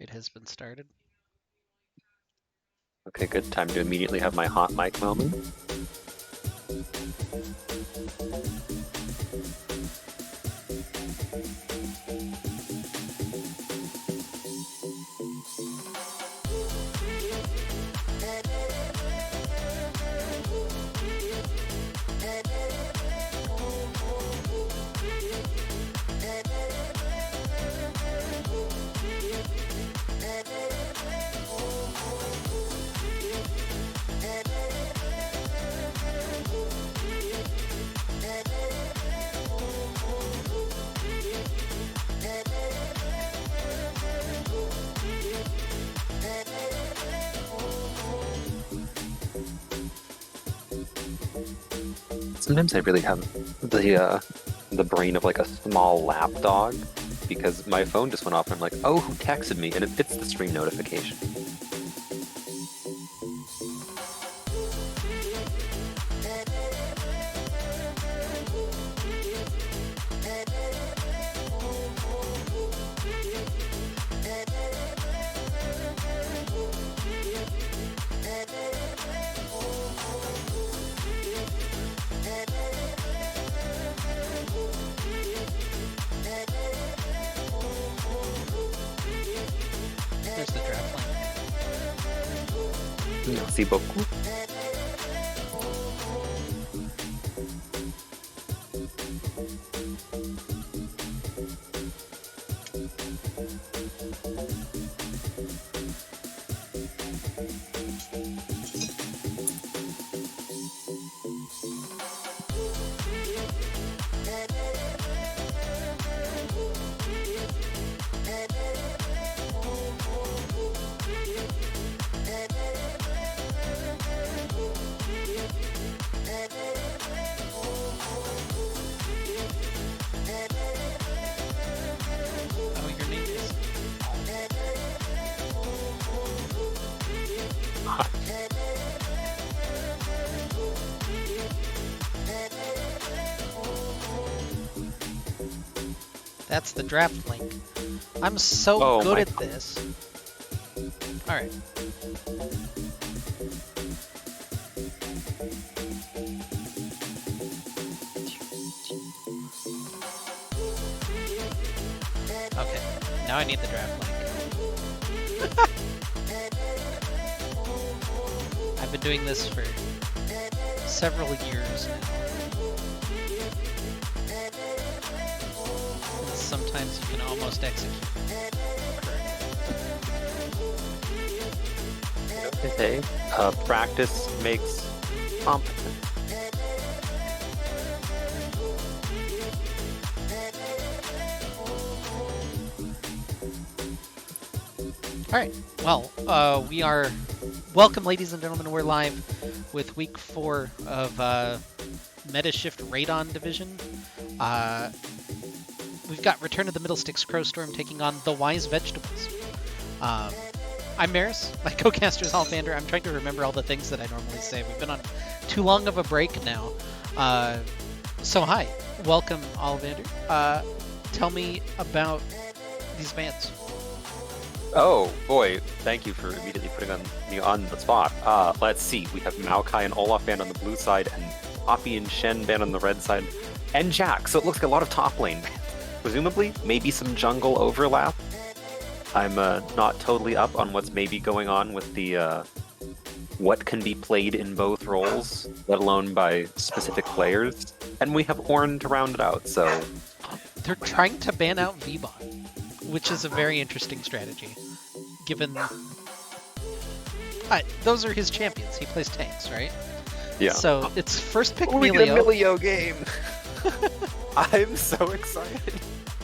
It has been started. Okay, good. Time to immediately have my hot mic moment. Sometimes I really have the brain of like a small lapdog because my phone just went off and I'm like, oh, who texted me? And it fits the stream notification. There's the draft link. Merci beaucoup. Oh, your name is. That's the draft link. I'm so Oh good my at this. All right. Okay. Now I need the draft link. I've been doing this for several years now. And sometimes you can almost execute correctly. Okay. Practice makes competent. All right. Well, we are. Welcome, ladies and gentlemen. We're live with week 4 of MetaShift Radon Division. We've got Return of the Middlesticks Crowstorm taking on the Wise Vegetables. I'm Maris. My co-caster is Ollivander. I'm trying to remember all the things that I normally say. We've been on too long of a break now. So hi, welcome, Ollivander. Tell me about these bands. Oh boy, thank you for immediately putting me on the spot. Let's see, we have Maokai and Olaf band on the blue side, and Poppy and Shen band on the red side, and Jack. So it looks like a lot of top lane. Presumably, maybe some jungle overlap. I'm not totally up on what's maybe going on with the what can be played in both roles, let alone by specific players. And we have Ornn to round it out, so They're trying to ban out V-Bot, which is a very interesting strategy, given those are his champions. He plays tanks, right? yeah. So it's first pick We get a Melio. Milio game! I'm so excited.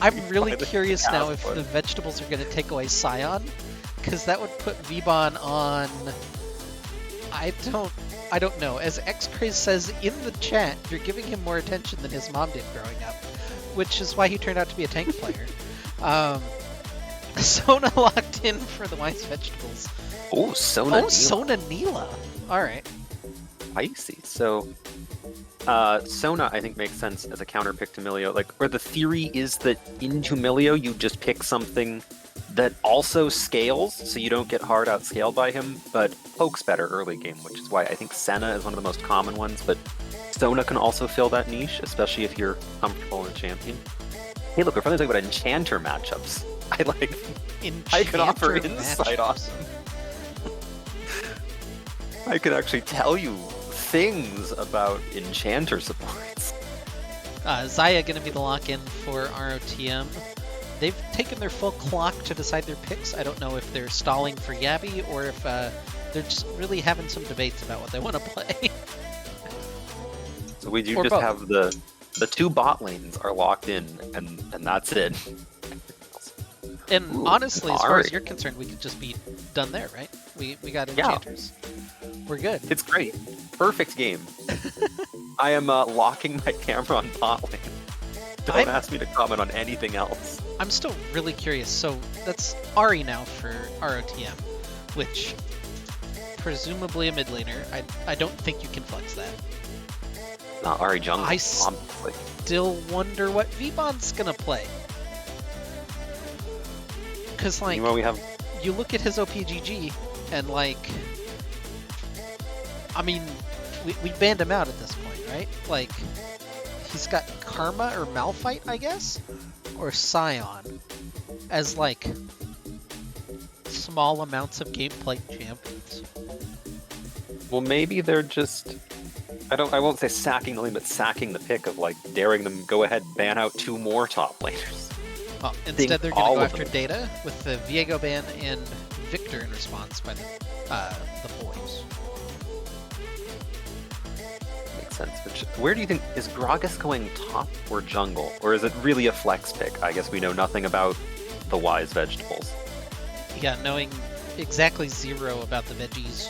I'm really By the curious now if cast the vegetables are going to take away Scion, because that would put V-Bon on. I don't know. As Xcraze says in the chat, you're giving him more attention than his mom did growing up, which is why he turned out to be a tank player. Sona locked in for the Wise Vegetables. Oh, Sona. Oh, Sona Neela. All right. Spicy. So, Sona, I think, makes sense as a counter pick to Milio. Like, or the theory is that into Milio, you just pick something that also scales, so you don't get hard outscaled by him, but pokes better early game, which is why I think Senna is one of the most common ones, but Sona can also fill that niche, especially if you're comfortable in a champion. Hey, look, we're finally talking about enchanter matchups. I can offer insight on them. I can actually tell you things about enchanter supports. Xayah going to be the lock-in for ROTM. They've taken their full clock to decide their picks. I don't know if they're stalling for Yabby or if they're just really having some debates about what they want to play. So we do Or just both. have the two bot lanes are locked in, and that's it. And Ooh, honestly, as far as Ari. you're concerned, we could just be done there, right? We got enchanters. We're good. It's great. Perfect game. I am locking my camera on bot lane. Don't ask me to comment on anything else. I'm still really curious. So that's Ari now for ROTM, which presumably a mid laner. I don't think you can flex that. Ari jungle. I obviously. Still wonder what Vbon's gonna play. Because, like, Meanwhile, we have you look at his OPGG, and, like, I mean, we banned him out at this point, right? Like, he's got Karma or Malphite, I guess? Or Scion as, like, small amounts of gameplay champions. well, maybe they're just. I won't say sacking the lane, but sacking the pick of like daring them go ahead ban out 2 more top laners. Well, instead they're going all to go of after them. Data with the Viego ban and Victor in response by the boys. Makes sense. Which, where do you think is Gragas going, top or jungle, or is it really a flex pick? I guess we know nothing about the wise vegetables. Yeah, knowing exactly 0 about the veggies,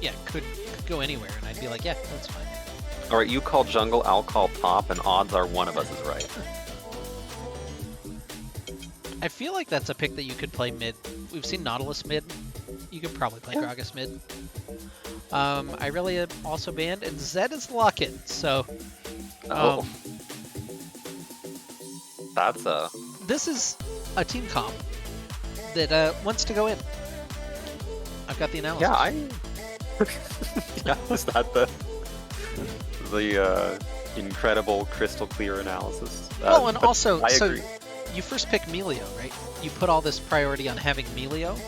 yeah, could go anywhere, and I'd be like, yeah, that's fine. All right, you call jungle, I'll call top, and odds are one of us is right. I feel like that's a pick that you could play mid. We've seen Nautilus mid. You could probably play Gragas mid. Irelia also banned, and Zed is lock-in, so... That's a... This is a team comp that wants to go in. I've got the analysis. Yeah, yeah, is that the incredible crystal clear analysis? Well, and also, I so agree. you first pick Melio, right? You put all this priority on having Melio,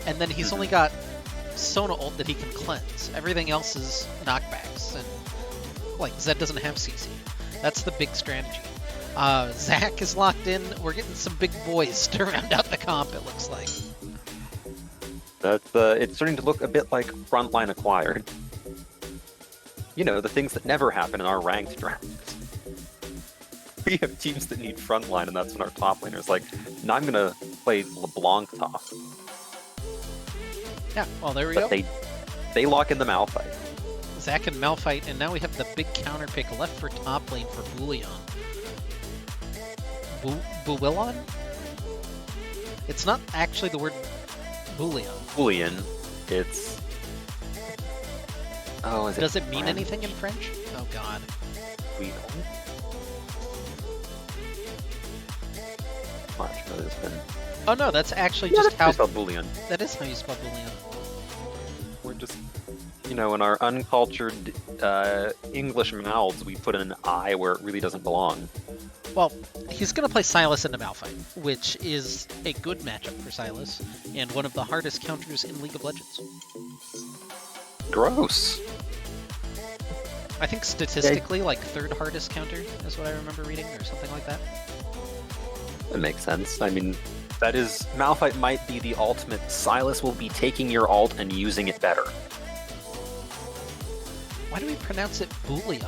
and then he's only got Sona ult that he can cleanse. Everything else is knockbacks, and like Zed doesn't have CC. That's the big strategy. Zach is locked in. We're getting some big boys to round out the comp, it looks like. That's it's starting to look a bit like frontline acquired. You know, the things that never happen in our ranked drafts. We have teams that need frontline, and that's when our top laner is like, now I'm gonna play LeBlanc top. Yeah, well, there we But go. they lock in the Malphite. Zach and Malphite, and now we have the big counter pick left for top lane for Bouillon. Bouillon? It's not actually the word Bouillon. Boolean, it's... Oh, is it Does it mean French? anything in French? Oh god. We don't. Watch, no, there's been... Oh no, that's actually Yeah, just that's how... spelled Boolean. That is how you spell Bouillon. We're just, you know, in our uncultured English mouths, we put an I where it really doesn't belong. Well, he's going to play Sylas into Malphite, which is a good matchup for Sylas, and one of the hardest counters in League of Legends. Gross. I think statistically, like, 3rd hardest counter is what I remember reading, or something like that. That makes sense. I mean, that is, Malphite might be the ultimate. Silas will be taking your ult and using it better. Why do we pronounce it Bouillon?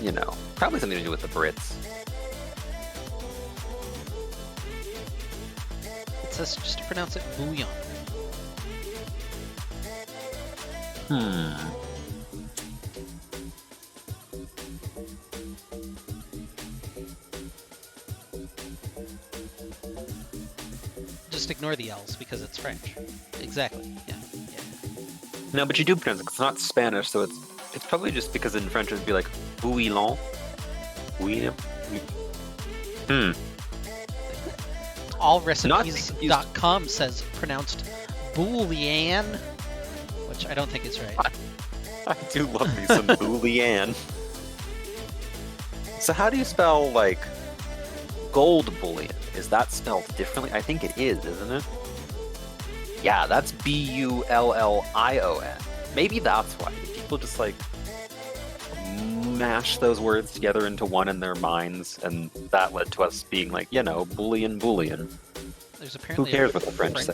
You know, probably something to do with the Brits. It says just to pronounce it Bouillon. Just ignore the L's because it's French. Exactly. Yeah. No, but you do pronounce it 'cause it's not Spanish, so it's probably just because in French it would be like bouillon. allrecipes.com says pronounced Boolean, which I don't think is right. I do love me some Boolean. So how do you spell, like, gold bullion? Is that spelled differently? I think it is, isn't it? Yeah, that's Bullion. Maybe that's why. People just, like, mash those words together into one in their minds, and that led to us being like, bullion. There's apparently Who cares a what the French say?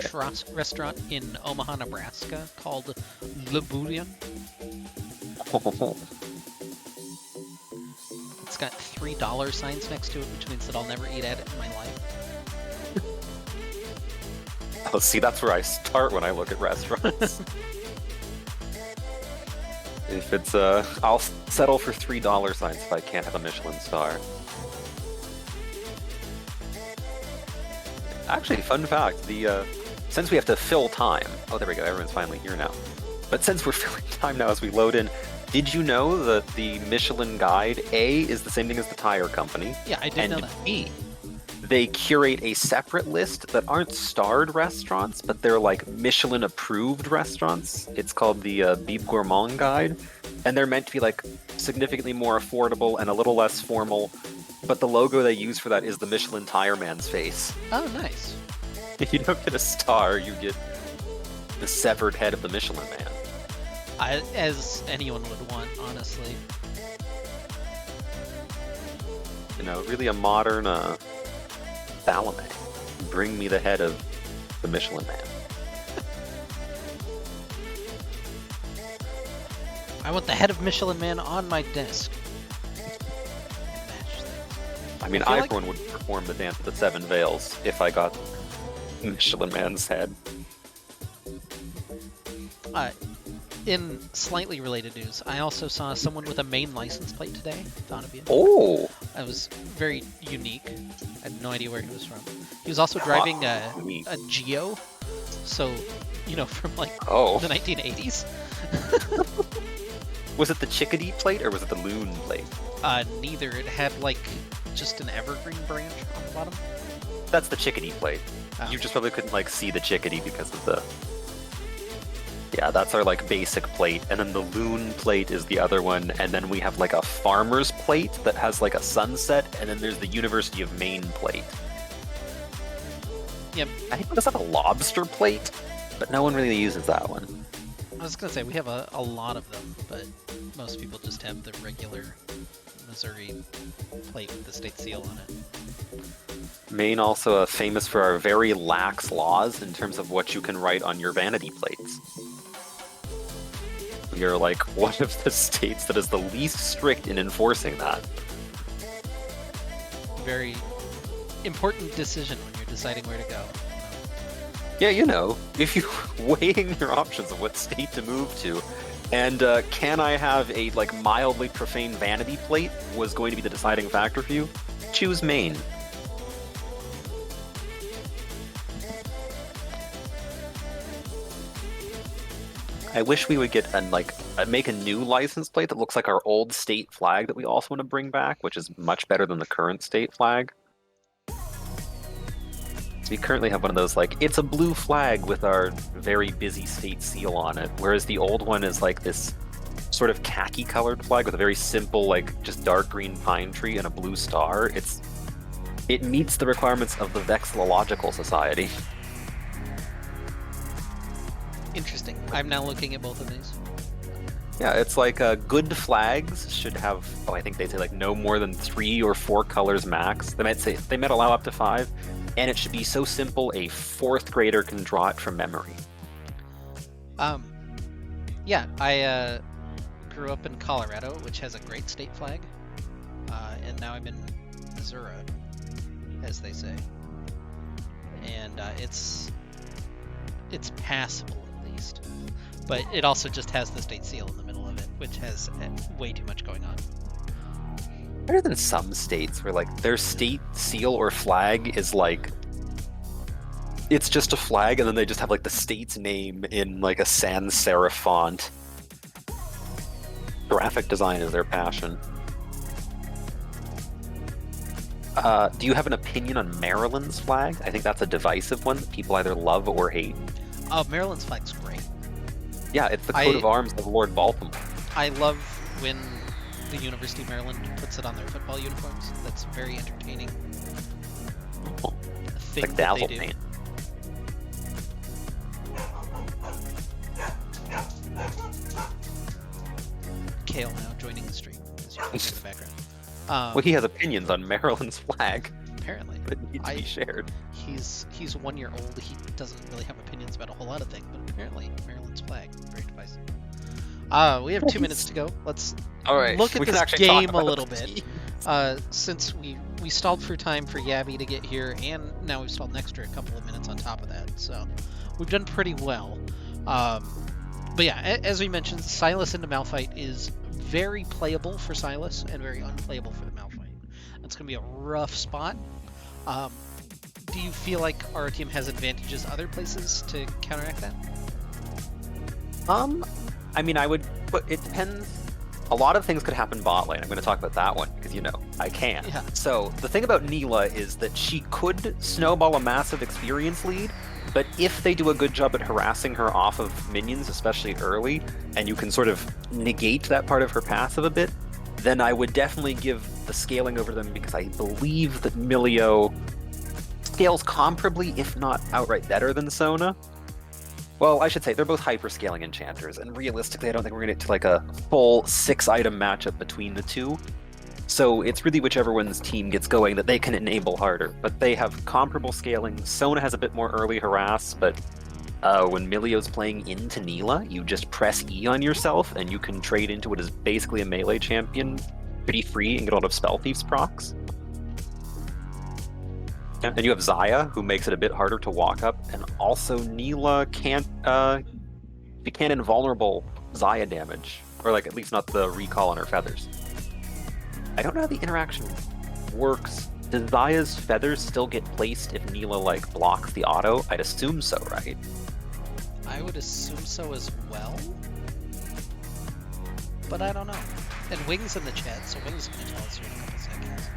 restaurant in Omaha, Nebraska called Le Bouillon. It's got $3 signs next to it, which means that I'll never eat at it in my life. Oh, see, that's where I start when I look at restaurants. If it's I'll settle for $3 signs if I can't have a Michelin star. Actually, fun fact, since we have to fill time, oh, there we go, everyone's finally here now. But since we're filling time now as we load in, did you know that the Michelin Guide, A, is the same thing as the tire company? Yeah, I did know that. And B, they curate a separate list that aren't starred restaurants, but they're like Michelin-approved restaurants. It's called the Bib Gourmand Guide, and they're meant to be like significantly more affordable and a little less formal, but the logo they use for that is the Michelin Tire Man's face. Oh, nice. You don't get a star, you get the severed head of the Michelin Man. As anyone would want, honestly. Really a modern Salome. Bring me the head of the Michelin Man. I want the head of Michelin Man on my desk. I mean, I for one would perform the dance of the Seven Veils if I got Michelin Man's head. In slightly related news, I also saw someone with a Maine license plate today. Thought of you. Oh! That was very unique. I had no idea where he was from. He was also driving a Geo, so, from like the 1980s. Was it the Chickadee plate or was it the Loon plate? Neither. It had like just an evergreen branch on the bottom. That's the Chickadee plate. Oh. You just probably couldn't like see the Chickadee because of the... Yeah, that's our like basic plate, and then the Loon plate is the other one, and then we have like a farmer's plate that has like a sunset, and then there's the University of Maine plate. Yep. I think we just have a lobster plate, but no one really uses that one. I was gonna say, we have a lot of them, but most people just have the regular Missouri plate with the state seal on it. Maine also famous for our very lax laws in terms of what you can write on your vanity plates. We are like one of the states that is the least strict in enforcing that. Very important decision when you're deciding where to go. Yeah, if you're weighing your options of what state to move to, and can I have a like mildly profane vanity plate was going to be the deciding factor for you, choose Maine. I wish we would get make a new license plate that looks like our old state flag that we also want to bring back, which is much better than the current state flag. So we currently have one of those, like, it's a blue flag with our very busy state seal on it, whereas the old one is like this sort of khaki-colored flag with a very simple, like, just dark green pine tree and a blue star. It meets the requirements of the Vexillological Society. Interesting. I'm now looking at both of these. Yeah, it's like good flags should have, I think they say like no more than 3 or 4 colors max. They might allow up to 5, and it should be so simple a 4th grader can draw it from memory. Yeah, I grew up in Colorado, which has a great state flag, and now I'm in Missouri, as they say, and it's passable. But it also just has the state seal in the middle of it, which has way too much going on. Better than some states where like their state seal or flag is like it's just a flag and then they just have like the state's name in like a sans serif font. Graphic design is their passion. Do you have an opinion on Maryland's flag? I think that's a divisive one that people either love or hate. Oh, Maryland's flag's great. Yeah, it's the coat of arms of Lord Baltimore. I love when the University of Maryland puts it on their football uniforms. That's very entertaining. It's like dazzle paint. Kale now joining the stream, as you can see in the background. Well, he has opinions on Maryland's flag Apparently. that need to be shared. He's 1 year old. He doesn't really have opinions about a whole lot of things, but apparently Maryland's flag, very divisive. We have 2 minutes to go. Let's look at this game a little bit. Since we stalled for time for Yabby to get here, and now we've stalled an extra couple of minutes on top of that, so we've done pretty well. But yeah, as we mentioned, Silas into Malphite is very playable for Silas and very unplayable for the Malphite. It's going to be a rough spot. Do you feel like our team has advantages other places to counteract that? I mean, but it depends. A lot of things could happen bot lane. I'm going to talk about that one because, I can. Yeah. So the thing about Neela is that she could snowball a massive experience lead, but if they do a good job at harassing her off of minions, especially early, and you can sort of negate that part of her passive a bit, then I would definitely give the scaling over them because I believe that Milio scales comparably, if not outright better than Sona. Well, I should say they're both hyper-scaling enchanters, and realistically I don't think we're going to get to like a full 6-item matchup between the two. So it's really whichever one's team gets going that they can enable harder. But they have comparable scaling. Sona has a bit more early harass, but when Milio's playing into Neela, you just press E on yourself, and you can trade into what is basically a melee champion pretty free and get a lot of Spell Thief's procs. And you have Xayah, who makes it a bit harder to walk up, and also Neela can't invulnerable Xayah damage, or like at least not the recall on her feathers. I don't know how the interaction works. Does Xayah's feathers still get placed if Neela like blocks the auto? I'd assume so, right? I would assume so as well, but I don't know. And Wing's in the chat, so Wing's gonna tell us here in a couple seconds.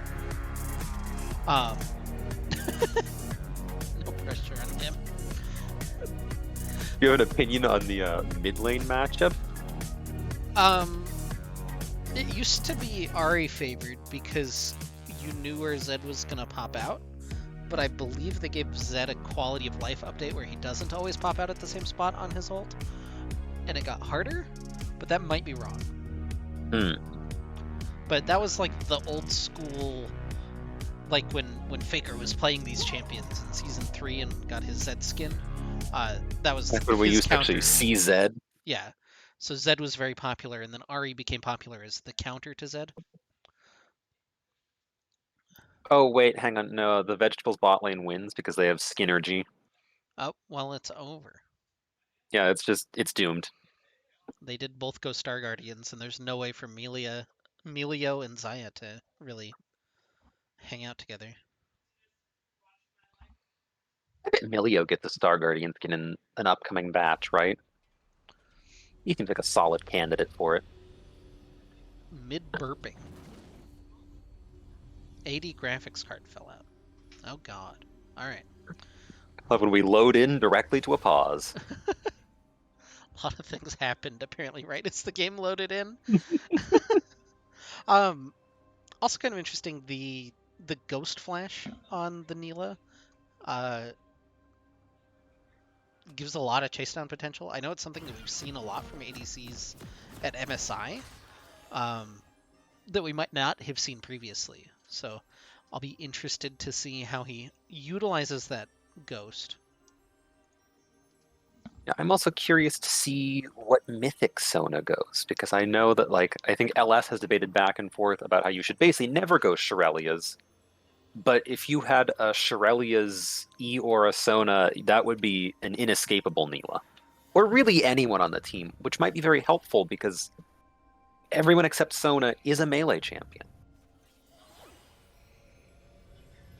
No pressure on him. You have an opinion on the mid lane matchup? It used to be Ahri favored because you knew where Zed was gonna pop out, but I believe they gave Zed a quality of life update where he doesn't always pop out at the same spot on his ult, and it got harder, but that might be wrong. But that was like the old school, like when Faker was playing these champions in Season 3 and got his Zed skin. That was That's when we used to actually see Zed. Yeah. So Zed was very popular, and then Ahri became popular as the counter to Zed. Oh wait, hang on. No, the Vegetables bot lane wins because they have Skinergy. Oh, well, it's over. Yeah, it's doomed. They did both go Star Guardians, and there's no way for Milio and Xayah to really hang out together. I bet Milio gets the Star Guardian skin in an upcoming batch, right? He seems like a solid candidate for it. Mid-burping. 80 graphics card fell out. Oh god. Alright. Love when we load in directly to a pause. A lot of things happened apparently right as the game loaded in. Also kind of interesting, the Ghost Flash on the Neela gives a lot of chase down potential. I know it's something that we've seen a lot from ADCs at MSI that we might not have seen previously. So I'll be interested to see how he utilizes that Ghost. Yeah, I'm also curious to see what Mythic Sona goes, because I know that, I think LS has debated back and forth about how you should basically never go Shirelia's. But if you had a Shirelia's E or a Sona, that would be an inescapable Neela. Or really anyone on the team, which might be very helpful because everyone except Sona is a melee champion.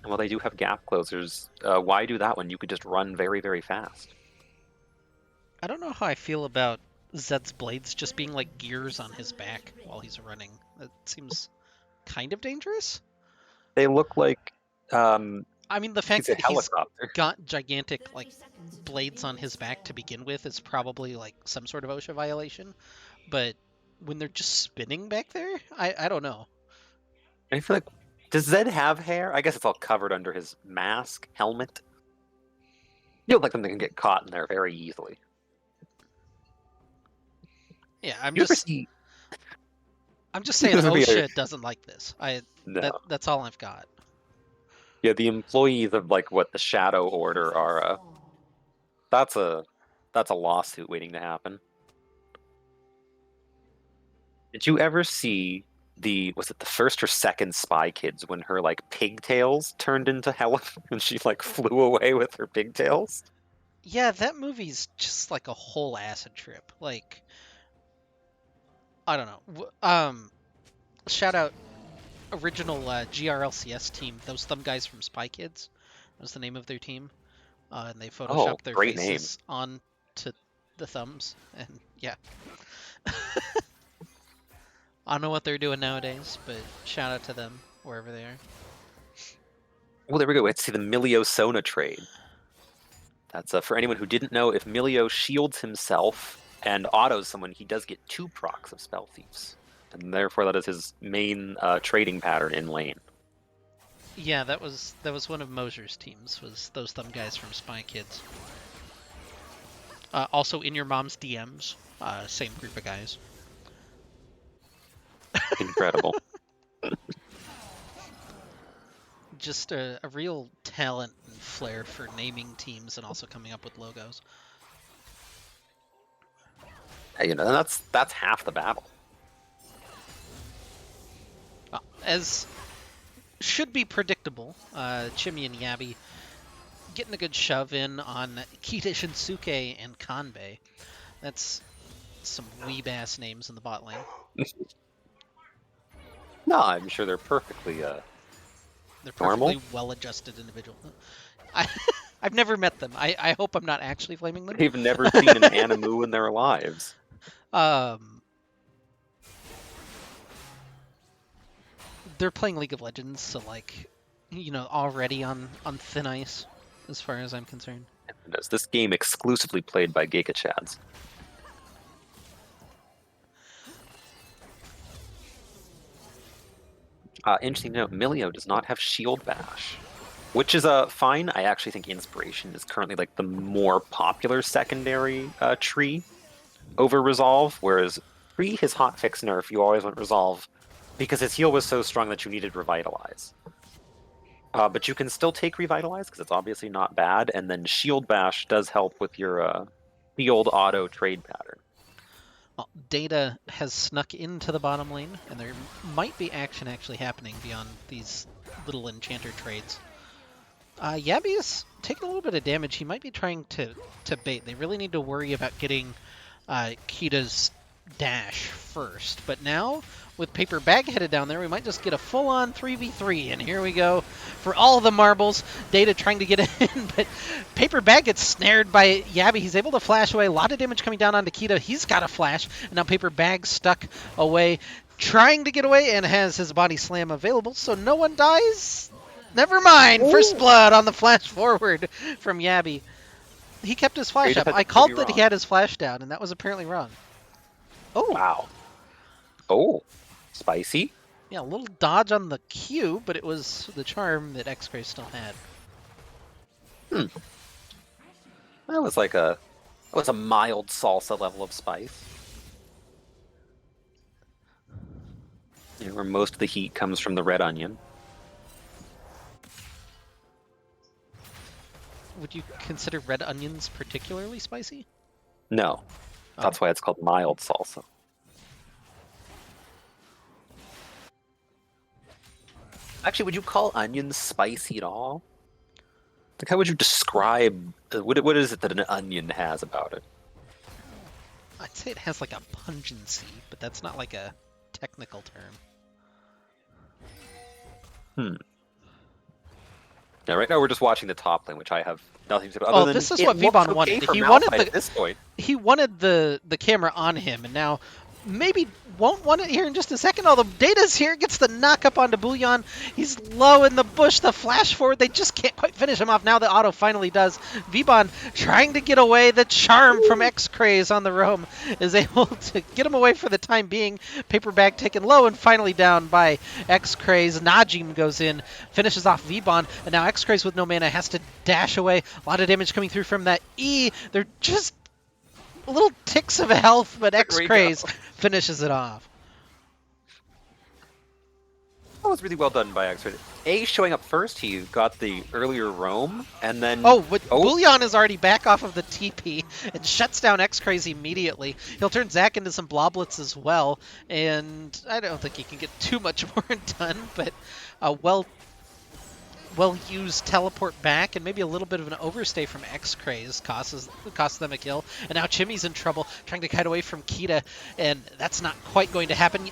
And while they do have gap closers, why do that when you could just run very, very fast? I don't know how I feel about Zed's blades just being like gears on his back while he's running. That seems kind of dangerous. They look like I mean, the you could fact say that he's helicopter. got gigantic like blades on his back to begin with is probably like some sort of OSHA violation. But when they're just spinning back there, I don't know. I feel like, does Zed have hair? I guess it's all covered under his mask, helmet. You look like something can get caught in there very easily. Yeah, You ever see? I'm just saying This would be OSHA doesn't like this. no. That's all I've got. Yeah, the employees of like what the Shadow Order are. That's a that's a lawsuit waiting to happen. Did you ever see was it the first or second Spy Kids when her like pigtails turned into Helen and she like flew away with her pigtails? Yeah, that movie's just like a whole acid trip. Like, I don't know. Shout out original GRLCS team. Those thumb guys from Spy Kids was the name of their team, and they Oh, photoshopped their great name. faces onto the thumbs, and yeah. I don't know what they're doing nowadays, but shout out to them wherever they are. Well, there we go. Let's see the Milio Sona trade. That's for anyone who didn't know. If Milio shields himself and autos someone, he does get 2 procs of Spell Thieves, and therefore that is his main trading pattern in lane. Yeah, that was one of Mosier's teams. Was those thumb guys from Spy Kids? Also in your mom's DMs, same group of guys. Incredible. Just a real talent and flair for naming teams and also coming up with logos. You know, that's half the battle. As should be predictable, Chimmy and Yabi getting a good shove in on Kita Shinsuke and Kanbei. That's some weeb-ass names in the bot lane. No, I'm sure they're perfectly They're perfectly normal. well-adjusted individuals. I've never met them. I hope I'm not actually flaming them. They've never seen an Animu in their lives. They're playing League of Legends, so like, you know, already on thin ice, as far as I'm concerned. Is this game exclusively played by Giga Chads? Interesting note, Milio does not have Shield Bash, which is fine. I actually think Inspiration is currently like the more popular secondary tree over Resolve, whereas pre his hotfix nerf, you always went Resolve because his heal was so strong that you needed Revitalize. But you can still take Revitalize because it's obviously not bad, and then Shield Bash does help with your Shield auto trade pattern. Well, Data has snuck into the bottom lane, and there might be action actually happening beyond these little enchanter trades. Yabi's taking a little bit of damage. He might be trying to bait. They really need to worry about getting Kita's dash first. But now, with Paper Bag headed down there, we might just get a full-on 3v3. And here we go for all the marbles. Data trying to get in, but Paper Bag gets snared by Yabi. He's able to flash away. A lot of damage coming down onto Kita. He's got a flash, and now Paper Bag stuck away, trying to get away, and has his body slam available, so no one dies. Never mind. Ooh. First blood on the flash forward from Yabi. He kept his flash up. I called that he had his flash down, and that was apparently wrong. Oh. Wow. Oh. Spicy. Yeah, a little dodge on the Q, but it was the charm that X-Cray still had. That was like a mild salsa level of spice. You know, where most of the heat comes from the red onion. Would you consider red onions particularly spicy? No. That's why it's called mild salsa. Actually, would you call onions spicy at all? Like, how would you describe what is it that an onion has about it? I'd say it has like a pungency, but that's not like a technical term. Yeah, right now we're just watching the top lane, which I have nothing to do. Other than this is what Vibon wanted. He wanted the camera on him, and now maybe won't want it here in just a second. Although Data's here, gets the knock up onto Bouillon. He's low in the bush. The flash forward, they just can't quite finish him off. Now the auto finally does. Vbon trying to get away. The charm from X-Craze on the roam is able to get him away for the time being. Paper bag taken low and finally down by X-Craze. Najim goes in, finishes off Vbon, and now X-Craze with no mana has to dash away. A lot of damage coming through from that E. They're just little ticks of health, but X-Craze finishes it off. That was really well done by X-Ray. A showing up first, he got the earlier roam, and then... Oh, but Bouillon is already back off of the TP and shuts down X-Craze immediately. He'll turn Zach into some bloblets as well, and I don't think he can get too much more done, but a well-used teleport back and maybe a little bit of an overstay from X-Craze costs them a kill. And now Chimmy's in trouble, trying to kite away from Kita, and that's not quite going to happen.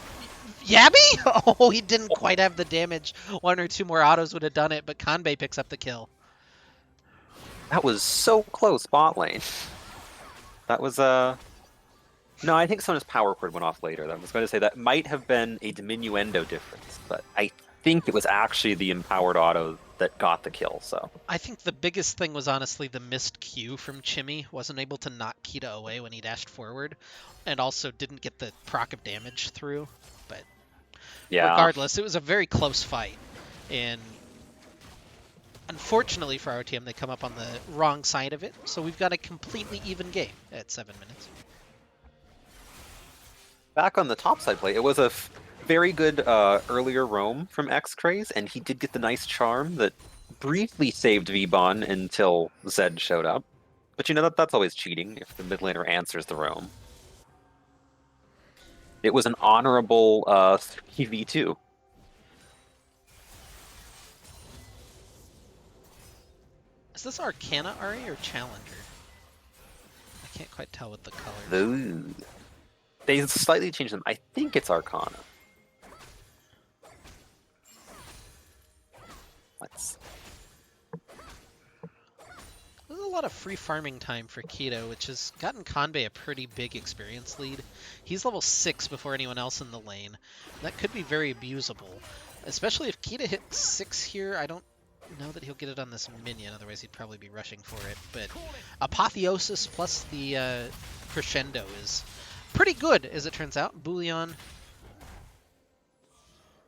Yabby? Oh, he didn't quite have the damage. One or two more autos would have done it, but Kanbei picks up the kill. That was so close, bot lane. That was, No, I think someone's power cord went off later. I was going to say that might have been a diminuendo difference, but I think it was actually the empowered auto that got the kill, so. I think the biggest thing was honestly the missed Q from Chimmy. Wasn't able to knock Kita away when he dashed forward, and also didn't get the proc of damage through, but yeah. Regardless, it was a very close fight, and unfortunately for RotM, they come up on the wrong side of it, so we've got a completely even game at 7 minutes. Back on the top side play, it was a very good earlier roam from X-Craze, and he did get the nice charm that briefly saved Vbon until Zed showed up. But you know, that's always cheating if the mid laner answers the roam. It was an honorable 3v2. Is this Arcana Ari or Challenger? I can't quite tell with the colors. Ooh. They slightly changed them. I think it's Arcana. Let's... There's a lot of free farming time for Keto, which has gotten Kanbei a pretty big experience lead. He's level 6 before anyone else in the lane. That could be very abusable, especially if Keto hits 6 here. I don't know that he'll get it on this minion, otherwise he'd probably be rushing for it. But Apotheosis plus the Crescendo is pretty good, as it turns out. Bouillon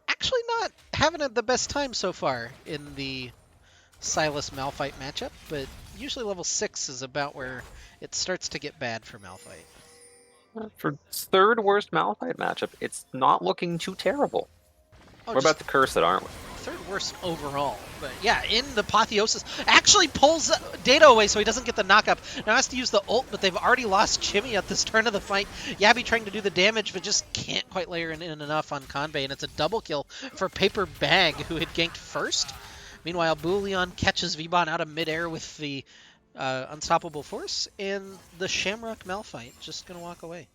actually not having the best time so far in the Silas Malphite matchup, but usually level 6 is about where it starts to get bad for Malphite. For third worst Malphite matchup, it's not looking too terrible. Oh, we're about to curse it, aren't we? Third worst overall, but yeah, in the Apotheosis actually pulls Data away so he doesn't get the knockup. Now has to use the ult, but they've already lost Chimmy at this turn of the fight. Yabby trying to do the damage, but just can't quite layer in enough on Kanbei, and it's a double kill for Paper Bag, who had ganked first. Meanwhile, Bouillon catches Vbon out of midair with the Unstoppable Force, and the Shamrock Malphite just gonna walk away.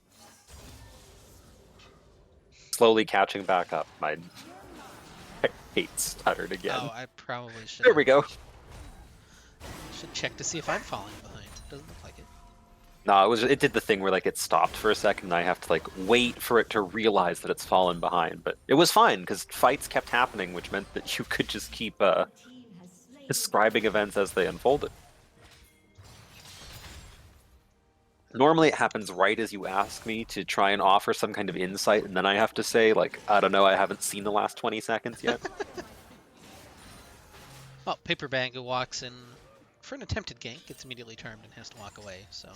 Slowly catching back up. My hate stuttered again. Oh, I probably should. There we go. Should check to see if I'm falling behind. Doesn't look like it. No, it did the thing where like it stopped for a second and I have to like wait for it to realize that it's fallen behind. But it was fine because fights kept happening, which meant that you could just keep describing events as they unfolded. Normally it happens right as you ask me to try and offer some kind of insight, and then I have to say, like, I don't know, I haven't seen the last 20 seconds yet. Well, Paper Bag, who walks in for an attempted gank, gets immediately charmed and has to walk away, so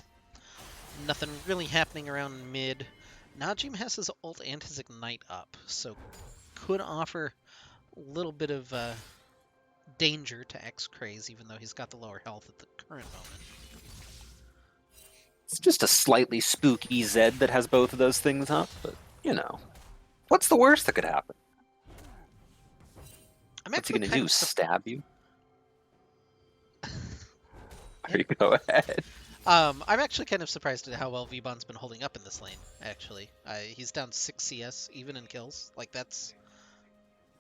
nothing really happening around mid. Najim has his ult and his ignite up, so could offer a little bit of danger to X-Craze, even though he's got the lower health at the current moment. It's just a slightly spooky Zed that has both of those things up, but, you know. What's the worst that could happen? What's he gonna do, stab you? There you go ahead. I'm actually kind of surprised at how well Vbon's been holding up in this lane, actually. He's down 6 CS, even in kills. Like, that's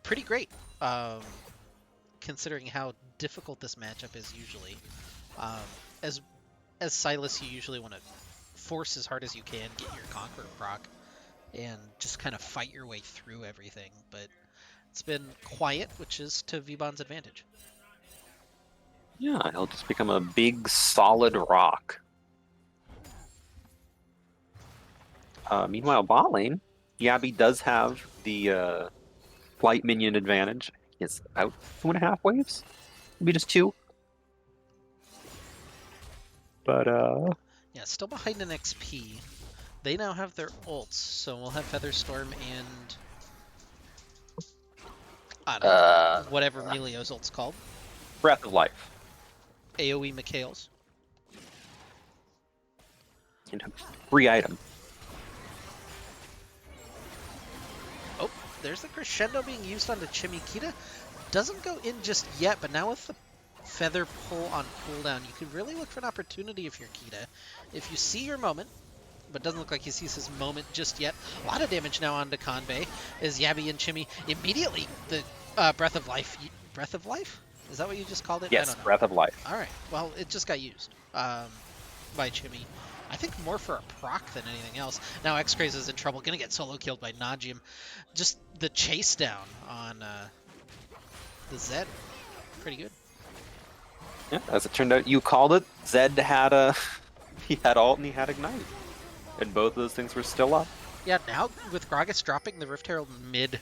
pretty great, considering how difficult this matchup is usually. As Silas, you usually want to force as hard as you can, get your Conqueror proc, and just kind of fight your way through everything. But it's been quiet, which is to Vbon's advantage. Yeah, he'll just become a big, solid rock. Meanwhile, bot lane, Yabby does have the flight minion advantage. It's about 2.5 waves, maybe just 2. But Yeah, still behind in XP. They now have their ults, so we'll have Featherstorm and I don't know, whatever Melio's ult's called. Breath of Life. AoE Mikhail's. And free item. Oh, there's the crescendo being used onto Chimikita. Doesn't go in just yet, but now with the feather pull on cooldown, you could really look for an opportunity if you're Kita. If you see your moment, but doesn't look like he sees his moment just yet. A lot of damage now onto Kanbei as Yabby and Chimmy immediately the Breath of Life. Breath of Life? Is that what you just called it? Yes, Breath of Life. All right. Well, it just got used by Chimmy. I think more for a proc than anything else. Now X-Craze is in trouble. Gonna get solo killed by Najim. Just the chase down on the Zed. Pretty good. Yeah, as it turned out, you called it. Zed had he had ult and he had ignite, and both of those things were still up. Yeah, now with Gragas dropping the Rift Herald mid,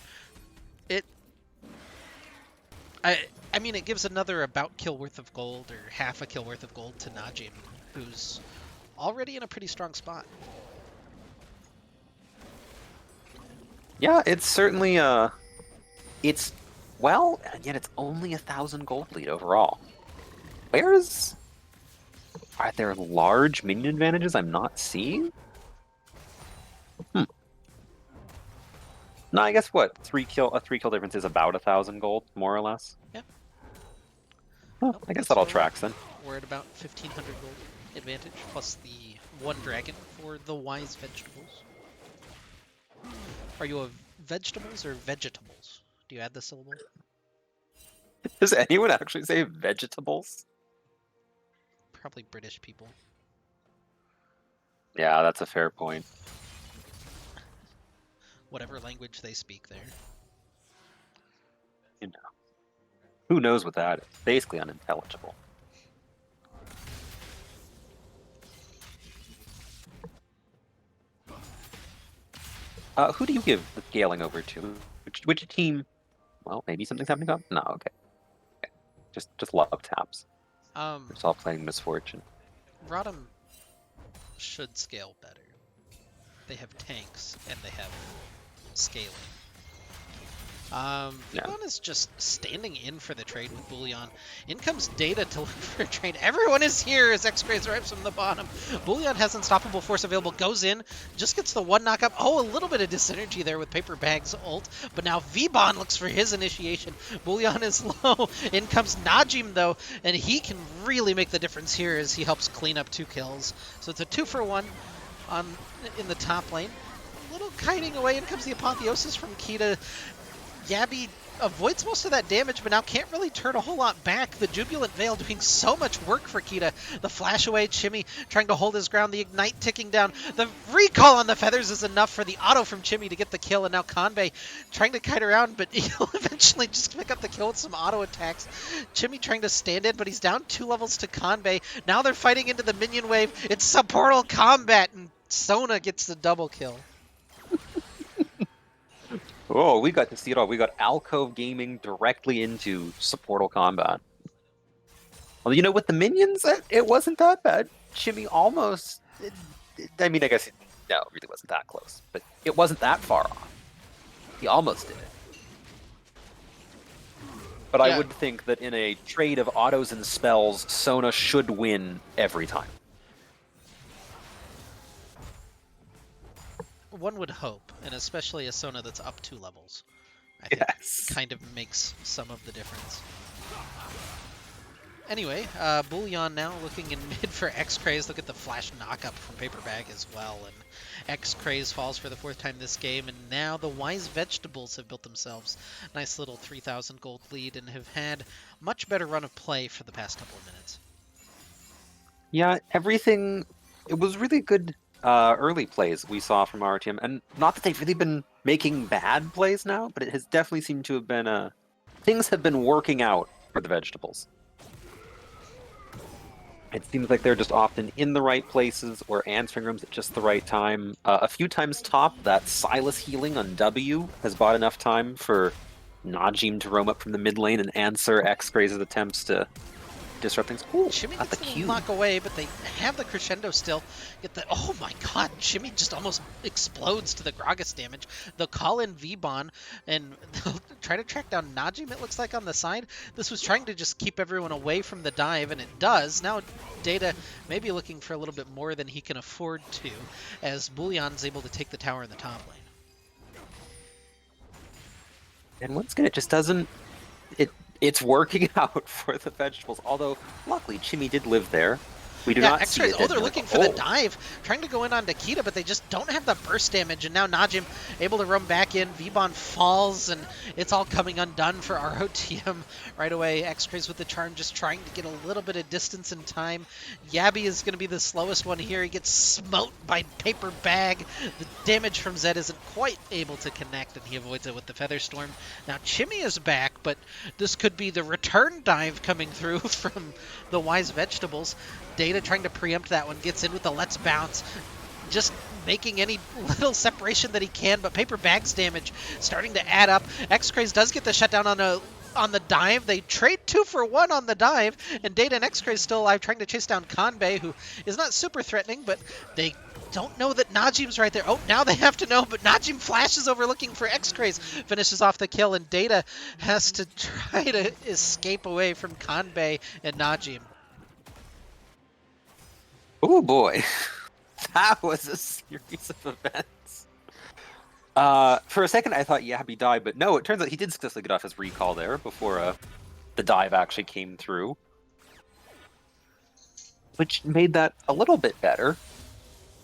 I mean, it gives another about kill worth of gold or half a kill worth of gold to Najim, who's already in a pretty strong spot. Yeah, it's certainly it's well, and yet it's only 1,000 gold lead overall. Are there large minion advantages I'm not seeing? No, I guess what? A 3-kill difference is about 1,000 gold, more or less. Yeah. Well, I guess that all tracks then. We're at about 1,500 gold advantage, plus the 1 dragon for the wise vegetables. Are you a vegetables or vegetables? Do you add the syllable? Does anyone actually say vegetables? Probably British people. Yeah, that's a fair point. Whatever language they speak there. You know, who knows what that is? Basically unintelligible. Who do you give the scaling over to? Which team? Well, maybe something's happening up. No, okay. Just love taps. It's all playing Misfortune. RotM should scale better. They have tanks and they have scaling. Vbon is just standing in for the trade with Bullion. In comes Data to look for a trade. Everyone is here as X-Craze arrives from the bottom. Bullion has unstoppable force available, goes in, just gets the 1 knockup. Oh, a little bit of dyssynergy there with Paper Bag's ult, but now Vbon looks for his initiation. Bullion is low. In comes Najim though, and he can really make the difference here as he helps clean up 2 kills. So it's a 2-for-1 in the top lane. A little kiting away. In comes the Apotheosis from Kita. Yabby avoids most of that damage, but now can't really turn a whole lot back. The Jubilant Veil doing so much work for Kita. The flash away, Chimmy trying to hold his ground, the Ignite ticking down. The recall on the Feathers is enough for the auto from Chimmy to get the kill, and now Kanbei trying to kite around, but he'll eventually just pick up the kill with some auto attacks. Chimmy trying to stand in, but he's down 2 levels to Kanbei. Now they're fighting into the minion wave. It's subportal combat, and Sona gets the double kill. Oh, we got to see it all. We got Alcove Gaming directly into supportal combat. Well, you know, with the minions, it wasn't that bad. Chimmy almost... I mean, I guess... No, it really wasn't that close. But it wasn't that far off. He almost did it. But yeah. I would think that in a trade of autos and spells, Sona should win every time. One would hope, and especially a Sona that's up 2 levels. I think kind of makes some of the difference. Anyway, Bullion now looking in mid for X-Craze. Look at the flash knockup from Paper Bag as well. And X-Craze falls for the 4th time this game. And now the Wise Vegetables have built themselves a nice little 3,000 gold lead and have had much better run of play for the past couple of minutes. Yeah, everything... It was really good... early plays we saw from our team, and not that they've really been making bad plays now, but it has definitely seemed to have been things have been working out for the vegetables. It seems like they're just often in the right places or answering rooms at just the right time. A few times top, that Silas healing on W has bought enough time for Najim to roam up from the mid lane and answer X-Craze's attempts to disrupt things. Ooh, Shimmy got the gets a little Q. knock away, but they have the crescendo still. Get the oh my god, Shimmy just almost explodes to the Gragas damage. They'll call in V-Bon and they'll try to track down Najim, it looks like, on the side. This was trying to just keep everyone away from the dive, and it does. Now Data may be looking for a little bit more than he can afford to, as Bullion's able to take the tower in the top lane. And once again, it just doesn't. It's working out for the vegetables. Although, luckily, Chimmy did live there. We do not see it. Oh, they're looking for the dive, trying to go in on Nikita, but they just don't have the burst damage. And now Najim able to roam back in. V-Bon falls, and it's all coming undone for ROTM right away. X-Craze with the charm, just trying to get a little bit of distance and time. Yabby is going to be the slowest one here. He gets smote by Paper Bag. The damage from Zed isn't quite able to connect, and he avoids it with the Feather Storm. Now Chimmy is back, but this could be the return dive coming through from the Wise Vegetables. Data trying to preempt that one, gets in with the Let's Bounce, just making any little separation that he can, but Paper Bag's damage starting to add up. X-Craze does get the shutdown on the dive. They trade 2 for 1 on the dive, and Data and X-Craze still alive, trying to chase down Kanbei, who is not super threatening, but they don't know that Najim's right there. Oh, now they have to know, but Najim flashes over looking for X-Craze, finishes off the kill, and Data has to try to escape away from Kanbei and Najim. Oh boy, that was a series of events. For a second, I thought Yabby died, but no, it turns out he did successfully get off his recall there before the dive actually came through, which made that a little bit better.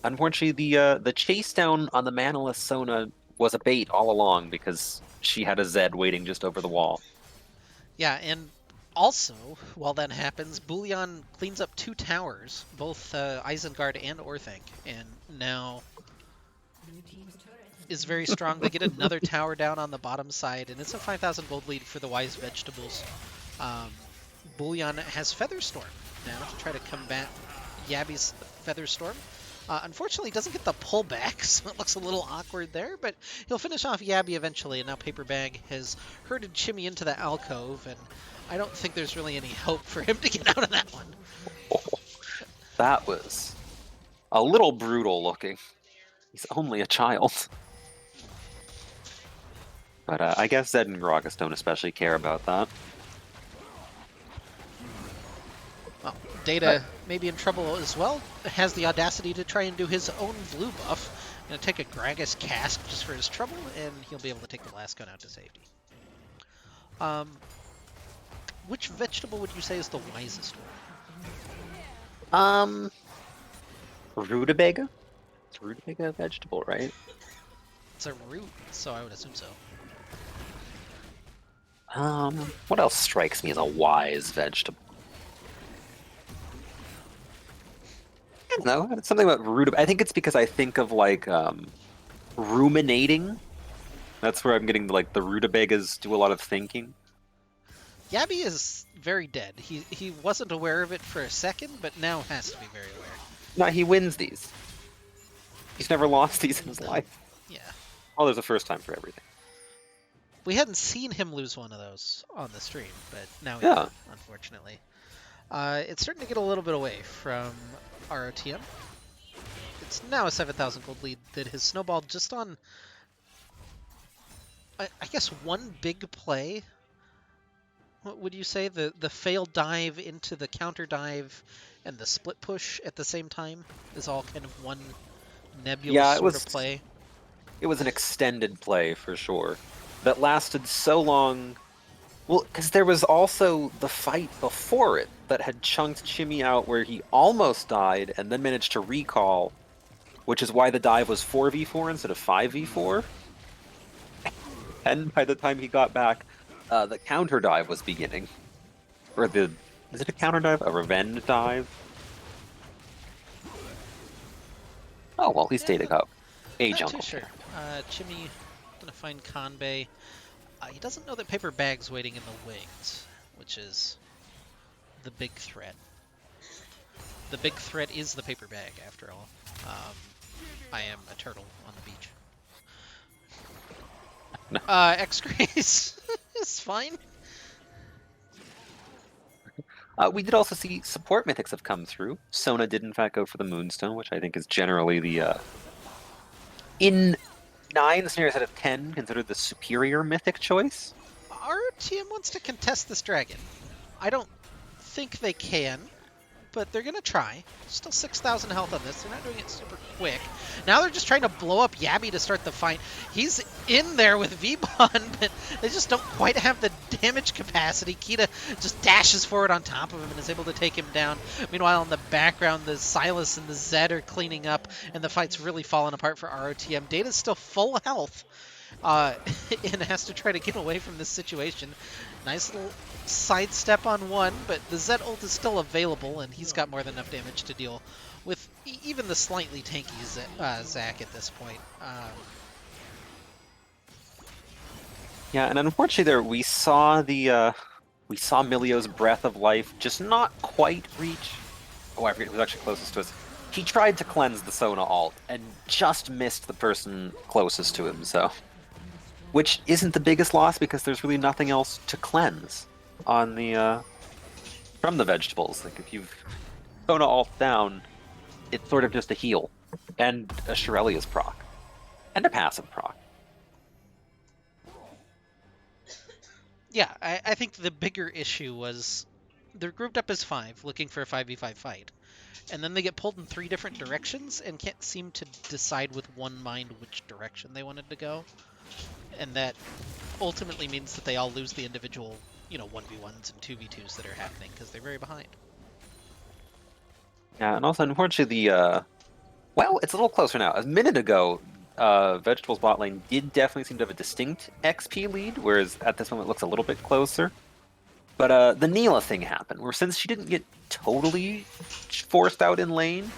Unfortunately, the chase down on the Manaless Sona was a bait all along because she had a Zed waiting just over the wall. Yeah, and also, while that happens, Bullion cleans up 2 towers, both Isengard and Orthanc, and now is very strong. They get another tower down on the bottom side, and it's a 5,000 gold lead for the Wise Vegetables. Bullion has Feather Storm now to try to combat Yabby's Feather Storm. Unfortunately, doesn't get the pullback, so it looks a little awkward there, but he'll finish off Yabby eventually, and now Paper Bag has herded Chimmy into the alcove, and I don't think there's really any hope for him to get out of that one. Oh, that was a little brutal looking. He's only a child. But I guess Zed and Gragas don't especially care about that. Well, Data may be in trouble as well. Has the audacity to try and do his own blue buff. Gonna take a Gragas cask just for his trouble, and he'll be able to take the last gun out to safety. Which vegetable would you say is the wisest one? Rutabaga? It's rutabaga a vegetable, right? It's a root, so I would assume so. What else strikes me as a wise vegetable? I don't know. It's something about rutabaga. I think it's because I think of like ruminating. That's where I'm getting like the rutabagas do a lot of thinking. Yabby is very dead. He wasn't aware of it for a second, but now has to be very aware. No, he wins these. He's never lost these in his life. Yeah. Oh, there's a first time for everything. We hadn't seen him lose one of those on the stream, but now he did, unfortunately. It's starting to get a little bit away from ROTM. It's now a 7,000 gold lead that has snowballed just on, I guess, one big play. What would you say? The failed dive into the counter dive and the split push at the same time is all kind of one nebulous sort of play? It was an extended play for sure that lasted so long. Well, because there was also the fight before it that had chunked Chimmy out where he almost died and then managed to recall, which is why the dive was 4v4 instead of 5v4. And by the time he got back, the counter dive was beginning. Or is it a counter dive? A revenge dive? Oh, well, he's Yeah, Data Cup. A not too jungle sure. care. Chimmy gonna find Kanbei. He doesn't know that Paper Bag's waiting in the wings, which is the big threat. The big threat is the Paper Bag, after all. I am a turtle on the beach. No. X-Grays is fine. We did also see support mythics have come through. Sona did in fact go for the Moonstone, which I think is generally the in 9 scenarios out of 10 considered the superior mythic choice. Our team wants to contest this dragon. I don't think they can, but they're going to try. Still 6,000 health on this. They're not doing it super quick. Now they're just trying to blow up Yabby to start the fight. He's in there with V-Bon, but they just don't quite have the damage capacity. Kita just dashes forward on top of him and is able to take him down. Meanwhile, in the background, the Silas and the Zed are cleaning up, and the fight's really falling apart for ROTM. Data's still full health. And has to try to get away from this situation. Nice little sidestep on one, but the Zed ult is still available, and he's got more than enough damage to deal with even the slightly tanky Zac at this point. Yeah, and unfortunately, there we saw Milio's Breath of Life just not quite reach. Oh, I forget who was actually closest to us. He tried to cleanse the Sona ult and just missed the person closest to him. So. Which isn't the biggest loss because there's really nothing else to cleanse on the from the vegetables. Like if you've Sona ult down, it's sort of just a heal and a Shirelia's proc and a passive proc. Yeah, I think the bigger issue was they're grouped up as 5, looking for a 5v5 fight. And then they get pulled in 3 different directions and can't seem to decide with one mind which direction they wanted to go. And that ultimately means that they all lose the individual, 1v1s and 2v2s that are happening because they're very behind. Yeah, and also unfortunately well, it's a little closer now. A minute ago, Vegetable's bot lane did definitely seem to have a distinct XP lead, whereas at this moment it looks a little bit closer. But the Neela thing happened, where since she didn't get totally forced out in lane,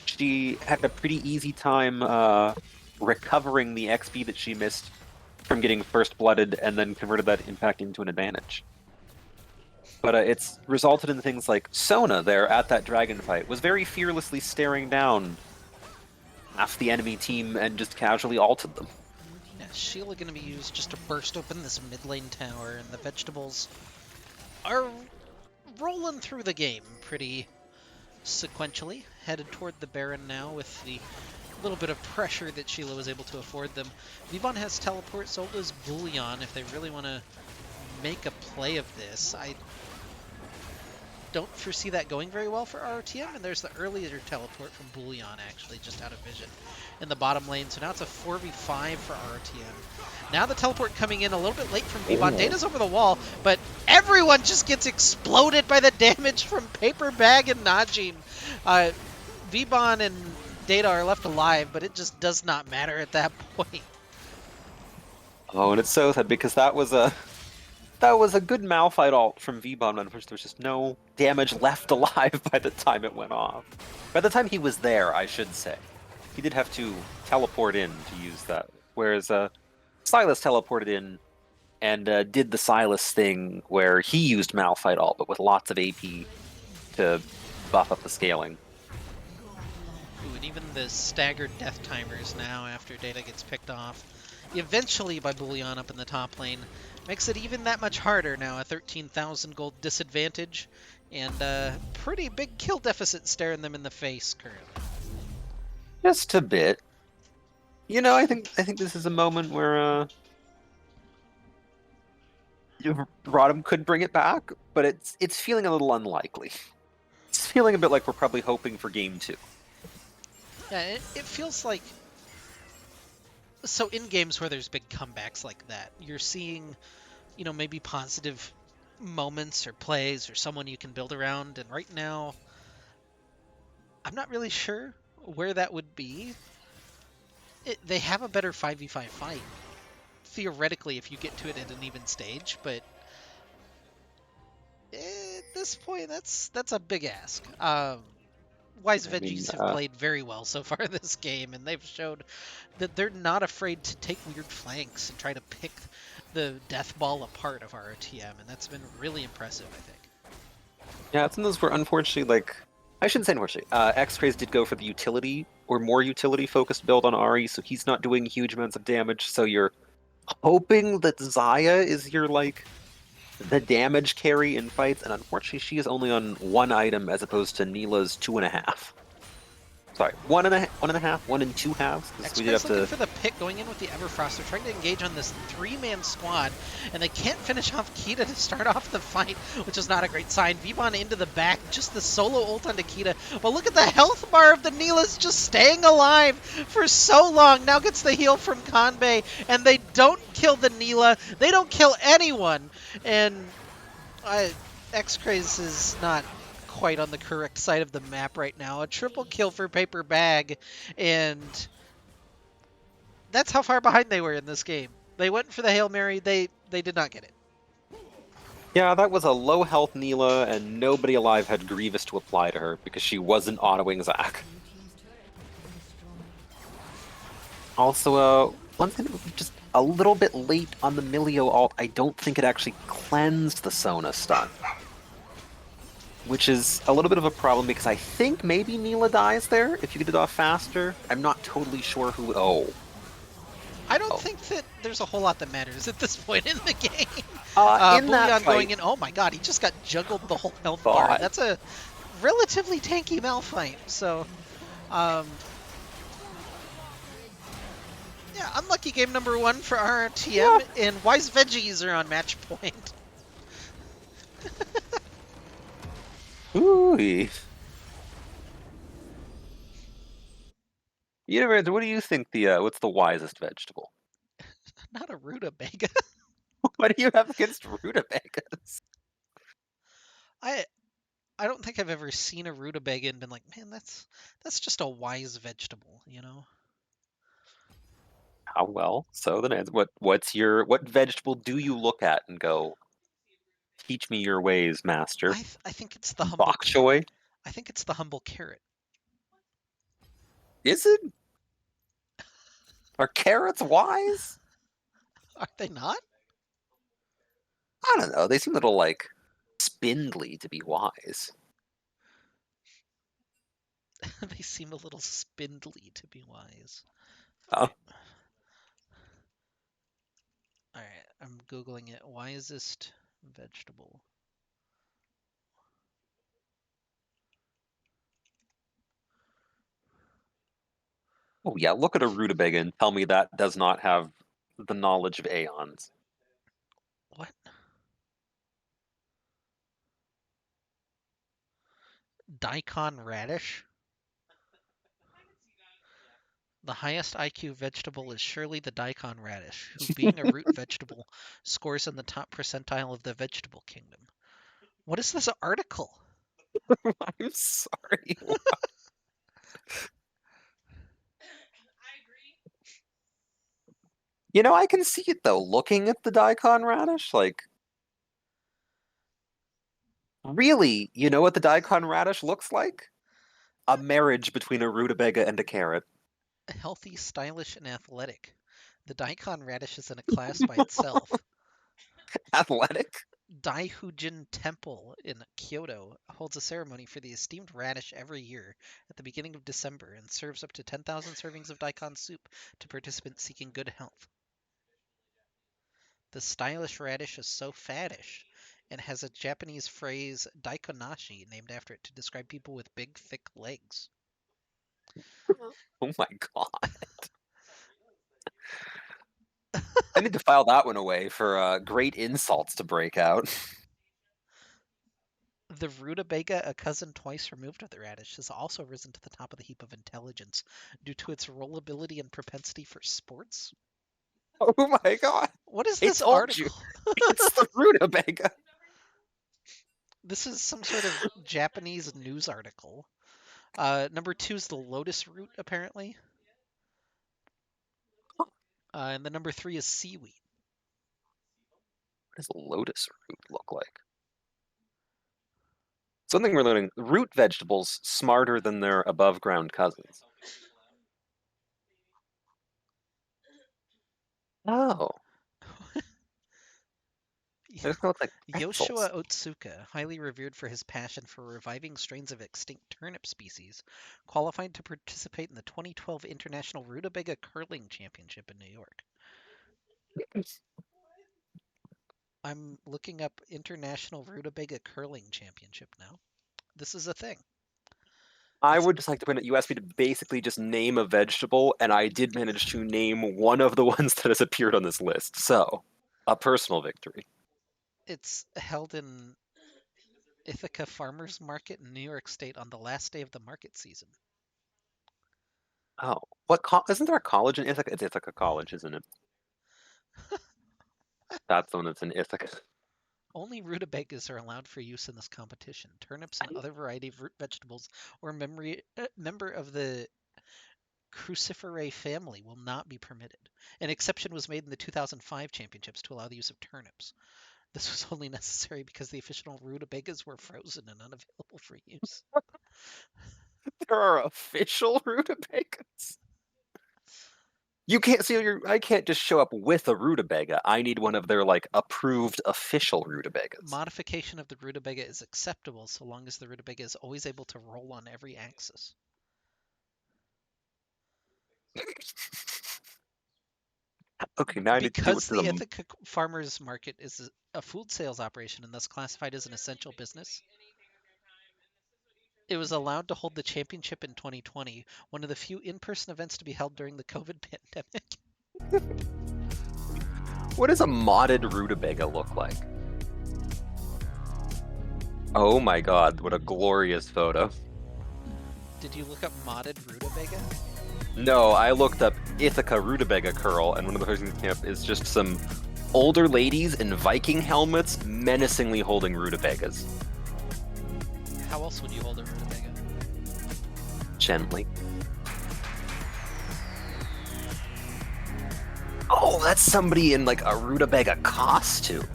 she had a pretty easy time recovering the XP that she missed from getting first blooded and then converted that impact into an advantage. But it's resulted in things like Sona there at that dragon fight was very fearlessly staring down half the enemy team and just casually ulted them. Yeah, Sheila going to be used just to burst open this mid lane tower, and the vegetables are rolling through the game pretty sequentially, headed toward the Baron now with the little bit of pressure that Sheila was able to afford them. V-Bon has teleport, so does Bullion if they really want to make a play of this. I don't foresee that going very well for ROTM, and there's the earlier teleport from Bullion actually just out of vision in the bottom lane, so now it's a 4v5 for ROTM. Now the teleport coming in a little bit late from V-Bon. Data's over the wall, but everyone just gets exploded by the damage from Paper Bag and Najim. V-Bon and Data are left alive, but it just does not matter at that point. Oh, and it's so sad because that was a good Malphite ult from V-Bomb, and there was just no damage left alive by the time it went off. By the time he was there, I should say. He did have to teleport in to use that, whereas Silas teleported in and did the Silas thing where he used Malphite ult, but with lots of AP to buff up the scaling. Ooh, and even the staggered death timers now after Data gets picked off, eventually by Bullion up in the top lane, makes it even that much harder now, a 13,000 gold disadvantage, and a pretty big kill deficit staring them in the face currently. Just a bit. I think this is a moment where RotM could bring it back, but it's feeling a little unlikely. It's feeling a bit like we're probably hoping for game 2. Yeah, it feels like... So in games where there's big comebacks like that, you're seeing, maybe positive moments or plays or someone you can build around, and right now, I'm not really sure where that would be. They have a better 5v5 fight, theoretically, if you get to it at an even stage, but at this point, that's a big ask. Wise I mean, Veggies have played very well so far this game, and they've showed that they're not afraid to take weird flanks and try to pick the death ball apart of ROTM, and that's been really impressive, I think. yeah, it's in those where unfortunately, like, I shouldn't say unfortunately, X-Trays did go for the utility or more utility-focused build on Ari, so he's not doing huge amounts of damage, so you're hoping that Zaya is your, like, the damage carry in fights, and unfortunately she is only on one item as opposed to Neela's 2.5. Sorry, one and a half, 1 and 2 halves, because we did X-Pray's have looking to. for the pick going in with the Everfrost. They're trying to engage on this three-man squad, and they can't finish off Kita to start off the fight, which is not a great sign. Vibon into the back, just the solo ult onto Kita. But look at the health bar of the Neela's just staying alive for so long. Now gets the heal from Kanbei, and they don't kill the Neela. They don't kill anyone. And X-Craze is not quite on the correct side of the map right now. A triple kill for Paper Bag, and that's how far behind they were in this game. They went for the Hail Mary. They did not get it. Yeah, that was a low health Neela, and nobody alive had Grievous to apply to her because she wasn't autoing Zac. Also, one thing that was just a little bit late on the Milio ult, I don't think it actually cleansed the Sona stun. Which is a little bit of a problem because I think maybe Neela dies there if you get it off faster. I'm not totally sure who. Oh. I don't Oh. think that there's a whole lot that matters at this point in the game. In that Bullion fight, going in. Oh my god, he just got juggled the whole health God. bar. That's a relatively tanky Malphite. So, yeah, unlucky game number 1 for RTM, and Wise Veggies are on match point. Ooh. Universe, what do you think what's the wisest vegetable? Not a rutabaga. What do you have against rutabagas? I I don't think I've ever seen a rutabaga and been like, man, that's just a wise vegetable, you know? How well? So then, what vegetable do you look at and go, teach me your ways, master? I think it's the humble Bok choy? I think it's the humble carrot. Is it? Are carrots wise? Are they not? I don't know. They seem a little like spindly to be wise. They seem a little spindly to be wise. Oh, All right, I'm googling it. Wisest vegetable. oh yeah. Look at a rutabaga and tell me that does not have the knowledge of aeons. What? Daikon radish? The highest IQ vegetable is surely the daikon radish, who, being a root vegetable, scores in the top percentile of the vegetable kingdom. What is this article? I'm sorry. You know, I can see it though. Looking at the daikon radish, like really, you know what the daikon radish looks like? A marriage between a rutabaga and a carrot. Healthy, stylish, and athletic. The daikon radish is in a class by itself. Athletic? Daihujin Temple in Kyoto holds a ceremony for the esteemed radish every year at the beginning of December and serves up to 10,000 servings of daikon soup to participants seeking good health. The stylish radish is so faddish and has a Japanese phrase daikonashi named after it to describe people with big, thick legs. Oh my god. I need to file that one away for great insults to break out. The rutabaga, a cousin twice removed of the radish, has also risen to the top of the heap of intelligence due to its rollability and propensity for sports. Oh my god. What is I this told you. article? It's the rutabaga. This is some sort of Japanese news article. Number 2 is the lotus root, apparently. And the number 3 is seaweed. What does a lotus root look like? Something we're learning: root vegetables smarter than their above ground cousins. Oh, they just look like pretzels. Yoshua Otsuka, highly revered for his passion for reviving strains of extinct turnip species, qualified to participate in the 2012 International Rutabaga Curling Championship in New York. I'm looking up International Rutabaga Curling Championship now. This is a thing. I would just like to point out you asked me to basically just name a vegetable, and I did manage to name one of the ones that has appeared on this list. So, a personal victory. It's held in Ithaca Farmers Market in New York State on the last day of the market season. Oh, isn't there a college in Ithaca? It's Ithaca College, isn't it? That's the one that's in Ithaca. Only rutabagas are allowed for use in this competition. Turnips and other variety of root vegetables or member of the Cruciferae family will not be permitted. An exception was made in the 2005 championships to allow the use of turnips. This was only necessary because the official rutabagas were frozen and unavailable for use. There are official rutabagas. You can't see I can't just show up with a rutabaga. I need one of their like approved official rutabagas. Modification of the rutabaga is acceptable so long as the rutabaga is always able to roll on every axis. Okay, now I need to do it Because to the them. Ithaca Farmers Market is a food sales operation and thus classified as an essential business, it was allowed to hold the championship in 2020, one of the few in-person events to be held during the COVID pandemic. What does a modded rutabaga look like? Oh my god, what a glorious photo. Did you look up modded rutabaga? No, I looked up Ithaca rutabaga curl, and one of the first things that came up is just some older ladies in Viking helmets menacingly holding rutabagas. How else would you hold a rutabaga? Gently. Oh, that's somebody in like a rutabaga costume.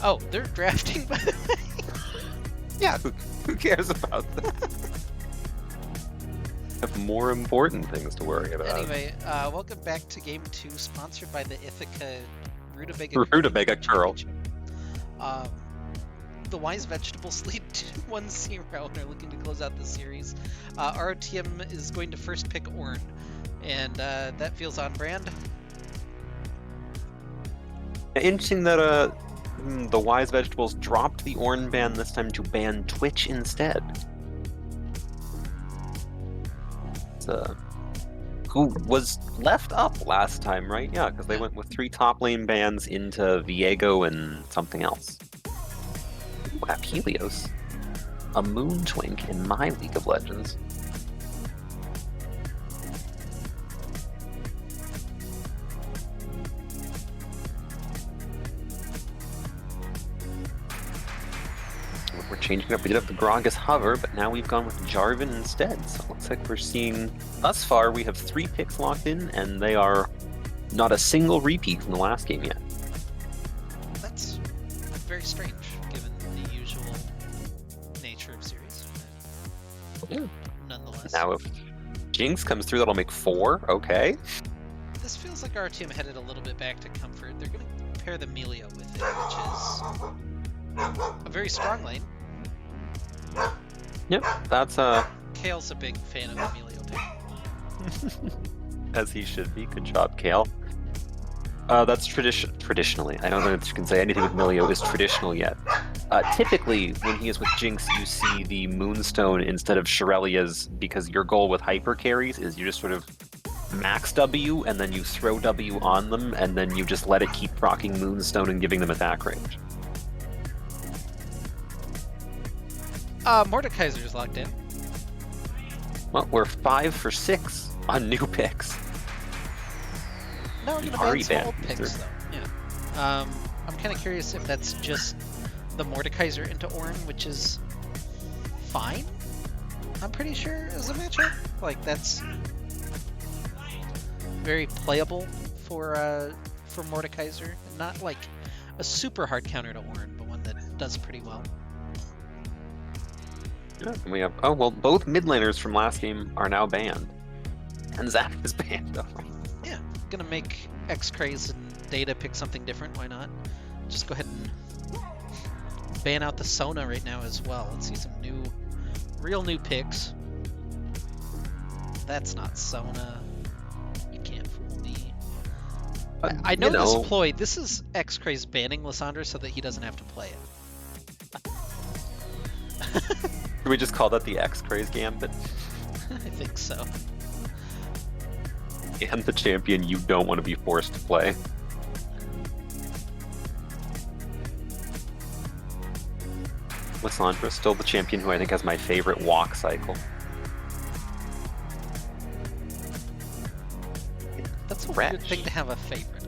Oh, they're drafting, by the way. Yeah, who cares about that? Have more important things to worry about. Anyway, welcome back to Game 2, sponsored by the Ithaca Rutabaga curl. The Wise Vegetables lead 1-0 and are looking to close out the series. ROTM is going to first pick Ornn, and that feels on brand. Interesting that the Wise Vegetables dropped the Ornn ban this time to ban Twitch instead. Who was left up last time, right? Yeah, because they went with 3 top lane bans into Viego and something else. Wow, Helios. A moon twink in my League of Legends. We're changing up. We did have the Gragas hover, but now we've gone with Jarvan instead. So it looks like we're seeing, thus far, we have 3 picks locked in, and they are not a single repeat from the last game yet. That's very strange, given the usual nature of series. Yeah. Nonetheless. Now if Jinx comes through, that'll make 4. Okay. This feels like our team headed a little bit back to comfort. They're going to pair the Melio with it, which is a very strong lane. Yep, that's Kale's a big fan of the Melio pick. as he should be. Good job, Kale. That's traditionally. I don't know if you can say anything with Melio is traditional yet. Typically, when he is with Jinx, you see the Moonstone instead of Shirelia's, because your goal with hyper carries is you just sort of max W, and then you throw W on them, and then you just let it keep proccing Moonstone and giving them attack range. Mordekaiser's locked in. Well, we're 5 for 6 on new picks. No, we're going to ban some old picks, though. Yeah. I'm kind of curious if that's just the Mordekaiser into Ornn, which is fine, I'm pretty sure, as a matchup. Like, that's very playable for Mordekaiser. Not like a super hard counter to Ornn, but one that does pretty well. Yeah, and we have both mid laners from last game are now banned, and Zap is banned. Yeah, gonna make X-Craze and Data pick something different. Why not? Just go ahead and ban out the Sona right now as well. Let's see some real new picks. That's not Sona. You can't fool me. I know this ploy. This is X-Craze banning Lysandra so that he doesn't have to play it. Can we just call that the X-Craze Gambit? I think so. And the champion you don't want to be forced to play. Lysandra, still the champion who I think has my favorite walk cycle. That's a weird thing to have a favorite.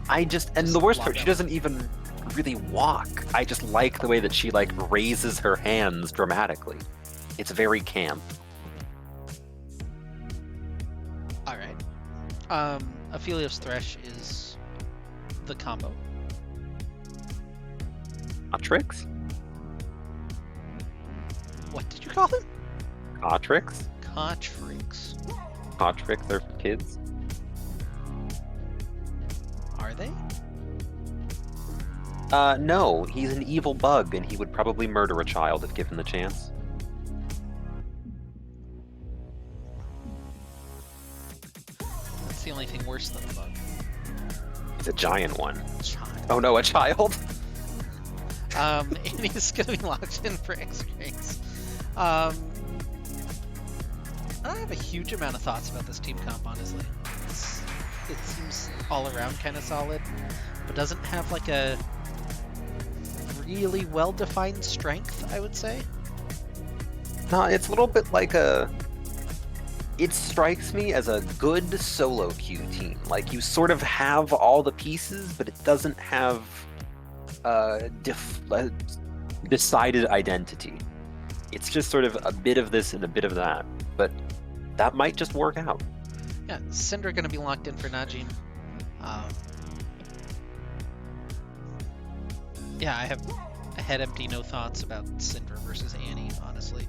And the worst part, she doesn't even really walk. I just like the way that she like raises her hands dramatically. It's very camp. All right. Aphelios Thresh is the combo. Cotrix? What did you call him? Cotrix? Cotrix. Cotrix are for kids. Are they? No, he's an evil bug, and he would probably murder a child if given the chance. That's the only thing worse than a bug. He's a giant one. Child. Oh no, a child? And he's gonna be locked in for X-Rays. I don't have a huge amount of thoughts about this team comp, honestly. It seems all around kind of solid, but doesn't have like a really well-defined strength, I would say. No, it's a little bit like it strikes me as a good solo queue team. Like, you sort of have all the pieces, but it doesn't have a decided identity. It's just sort of a bit of this and a bit of that, but that might just work out. Yeah, Syndra going to be locked in for Najim. Yeah, I have a head empty, no thoughts about Syndra versus Annie, honestly.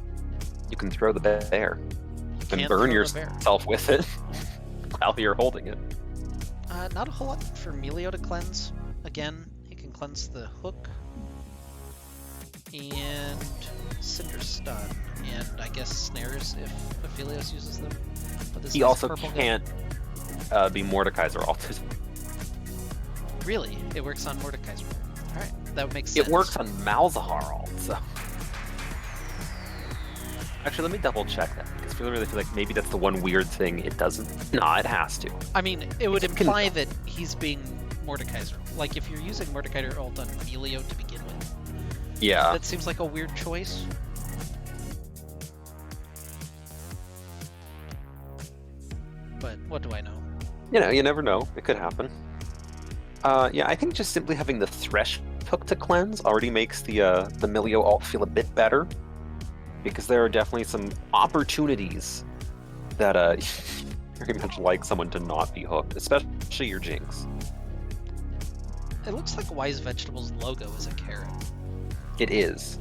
You can throw the bear and Can't burn throw the yourself with it while you're holding it. Not a whole lot for Melio to cleanse. Again, he can cleanse the hook. And Cinder Stun. And I guess snares if Aphelios uses them. But this He is also purple can't be Mordekaiser altered. Really? It works on Mordekaiser. Alright, that would make sense. It works on Malzahar alt, so... Actually, let me double check that, because I really feel like maybe that's the one weird thing it doesn't. Nah, it has to. I mean, it would imply that he's being Mordekaiser. Like, if you're using Mordekaiser ult on Melio to begin with. Yeah. That seems like a weird choice. But what do I know? You know, you never know. It could happen. Yeah, I think just simply having the Thresh hook to cleanse already makes the Melio alt feel a bit better, because there are definitely some opportunities that very much like someone to not be hooked, especially your Jinx. It looks like Wise Vegetable's logo is a carrot. It is.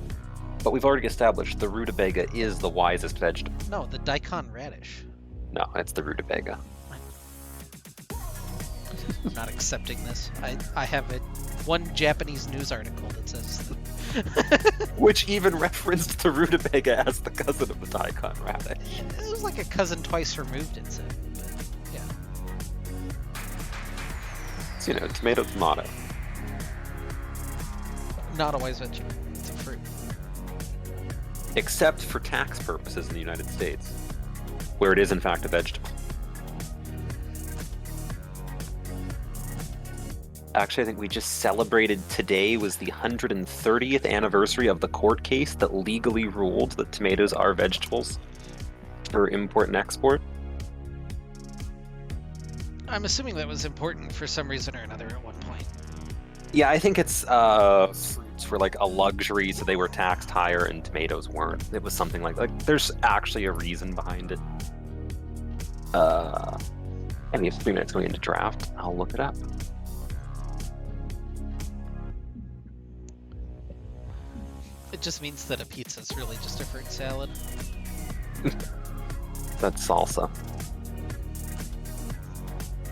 But we've already established the rutabaga is the wisest vegetable. No, the daikon radish. No, it's the rutabaga. I'm not accepting this. I have one Japanese news article that says that. Which even referenced the rutabaga as the cousin of the daikon radish. It was like a cousin twice removed, it said. But, yeah. So, you know, tomato, tomato. Not a wise vegetable. It's a fruit. Except for tax purposes in the United States, where it is in fact a vegetable. Actually, I think we just celebrated today was the 130th anniversary of the court case that legally ruled that tomatoes are vegetables for import and export. I'm assuming that was important for some reason or another at one point. Yeah, I think it's fruits were like a luxury, so they were taxed higher, and tomatoes weren't. It was something like there's actually a reason behind it. And we have 3 minutes going into draft. I'll look it up. It just means that a pizza is really just a fruit salad. That's salsa.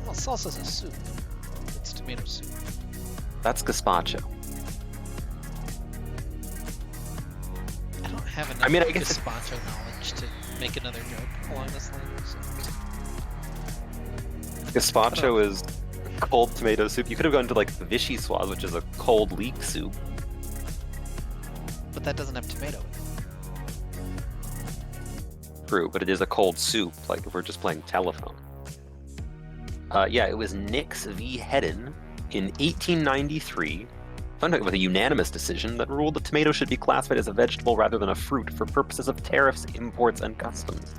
Well, salsa's a soup. It's tomato soup. That's gazpacho. I don't have enough I guess gazpacho knowledge to make another joke along this line. So. Gazpacho is cold tomato soup. You could have gone to like vichyssoise, which is a cold leek soup. But that doesn't have tomato in it. True, but it is a cold soup, like if we're just playing telephone. Yeah, it was Nix v. Hedden in 1893, with a unanimous decision that ruled that tomato should be classified as a vegetable rather than a fruit for purposes of tariffs, imports, and customs.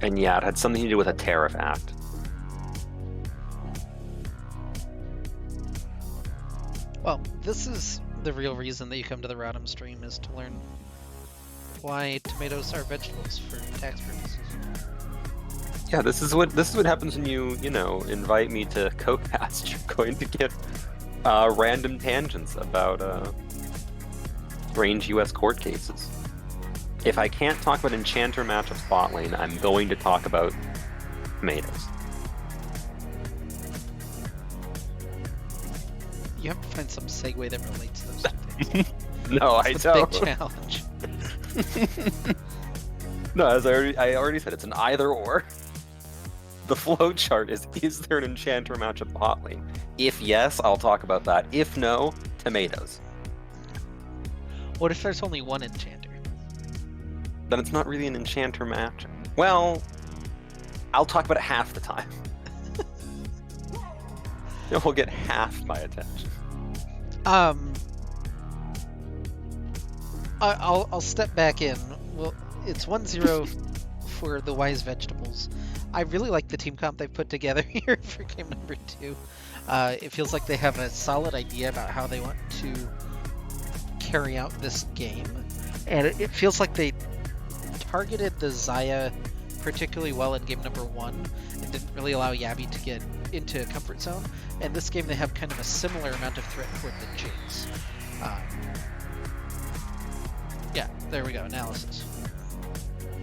And yeah, it had something to do with a tariff act. Well, this is the real reason that you come to the RotM stream, is to learn why tomatoes are vegetables for tax purposes. Yeah, this is what happens when you invite me to CoCast. You're going to get random tangents about strange U.S. court cases. If I can't talk about Enchanter matchup bot lane, I'm going to talk about tomatoes. You have to find some segue that relates to those two things. No, It's I the don't. big challenge. No, as I already said, it's an either or. The flow chart is there an Enchanter matchup bot lane? If yes, I'll talk about that. If no, tomatoes. What if there's only one enchanter? Then it's not really an Enchanter matchup. Well, I'll talk about it half the time. It will get half my attention. I'll step back in. Well, it's 1-0 for the Wise Vegetables. I really like the team comp they've put together here for game number 2. It feels like they have a solid idea about how they want to carry out this game, and it feels like they targeted the Xayah particularly well in game number 1 and didn't really allow Yabby to get into comfort zone. And this game they have kind of a similar amount of threat toward the Jinx. Yeah, there we go, analysis.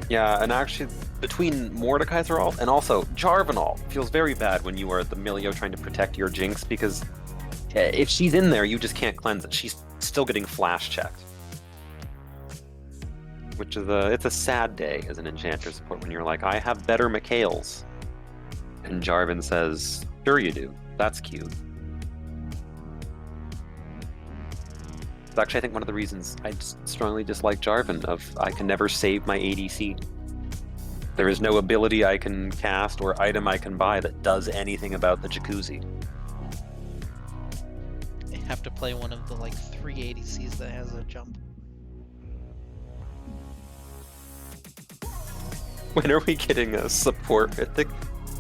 Yeah, and actually, between Mordekaiser ult and also Jarvan ult, feels very bad when you are the Milio trying to protect your Jinx, because if she's in there, you just can't cleanse it. She's still getting flash checked. Which is it's a sad day as an Enchanter support when you're like, I have better Mikhails. And Jarvan says, sure you do. That's cute. It's actually, I think, one of the reasons I strongly dislike Jarvan, I can never save my ADC. There is no ability I can cast or item I can buy that does anything about the jacuzzi. You have to play one of the 3 ADCs that has a jump. When are we getting a support mythic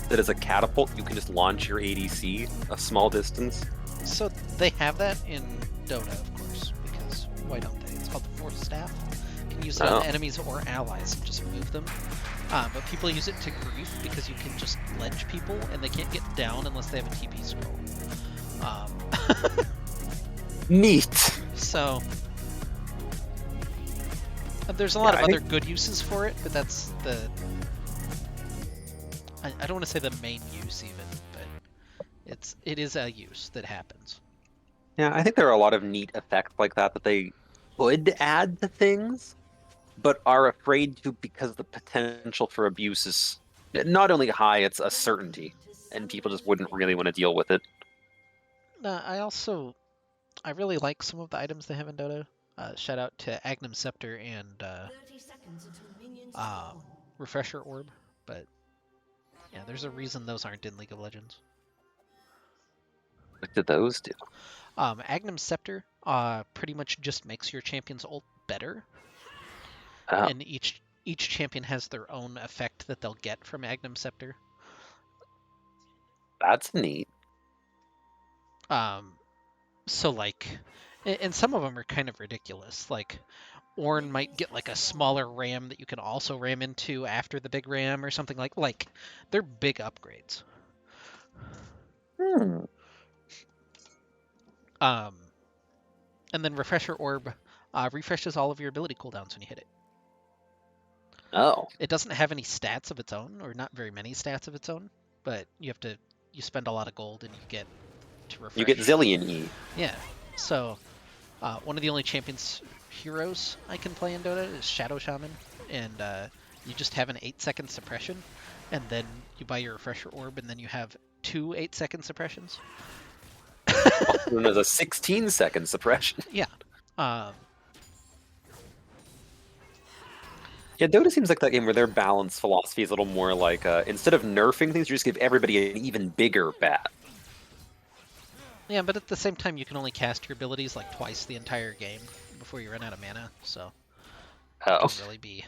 that is a catapult? You can just launch your ADC a small distance. So they have that in Dota, of course, because why don't they? It's called the Force Staff. You can use it on enemies or allies and just move them. But people use it to grief because you can just ledge people and they can't get down unless they have a TP scroll. Neat. So there's a lot of other good uses for it, but that's the... I don't want to say the main use even, but it is a use that happens. Yeah, I think there are a lot of neat effects like that they could add to things, but are afraid to because the potential for abuse is not only high, it's a certainty, and people just wouldn't really want to deal with it. I really like some of the items they have in Dota. Shout out to Agnum Scepter and Refresher Orb, but yeah, there's a reason those aren't in League of Legends. What did those do? Agnum Scepter pretty much just makes your champion's ult better. Oh. And each champion has their own effect that they'll get from Agnum Scepter. That's neat. So and some of them are kind of ridiculous. Like, Ornn might get a smaller ram that you can also ram into after the big ram or something like they're big upgrades. Hmm. And then Refresher Orb refreshes all of your ability cooldowns when you hit it. Oh. It doesn't have any stats of its own, or not very many stats of its own, but you spend a lot of gold and you get to refresh. You get Zillion E. Yeah. So one of the only champions heroes I can play in Dota is Shadow Shaman, and you just have an 8-second suppression, and then you buy your Refresher Orb, and then you have 2 8-second suppressions. And there's a 16-second suppression. Yeah. Yeah, Dota seems like that game where their balance philosophy is a little more like, instead of nerfing things, you just give everybody an even bigger bat. Yeah, but at the same time, you can only cast your abilities like twice the entire game before you run out of mana, so it can really be...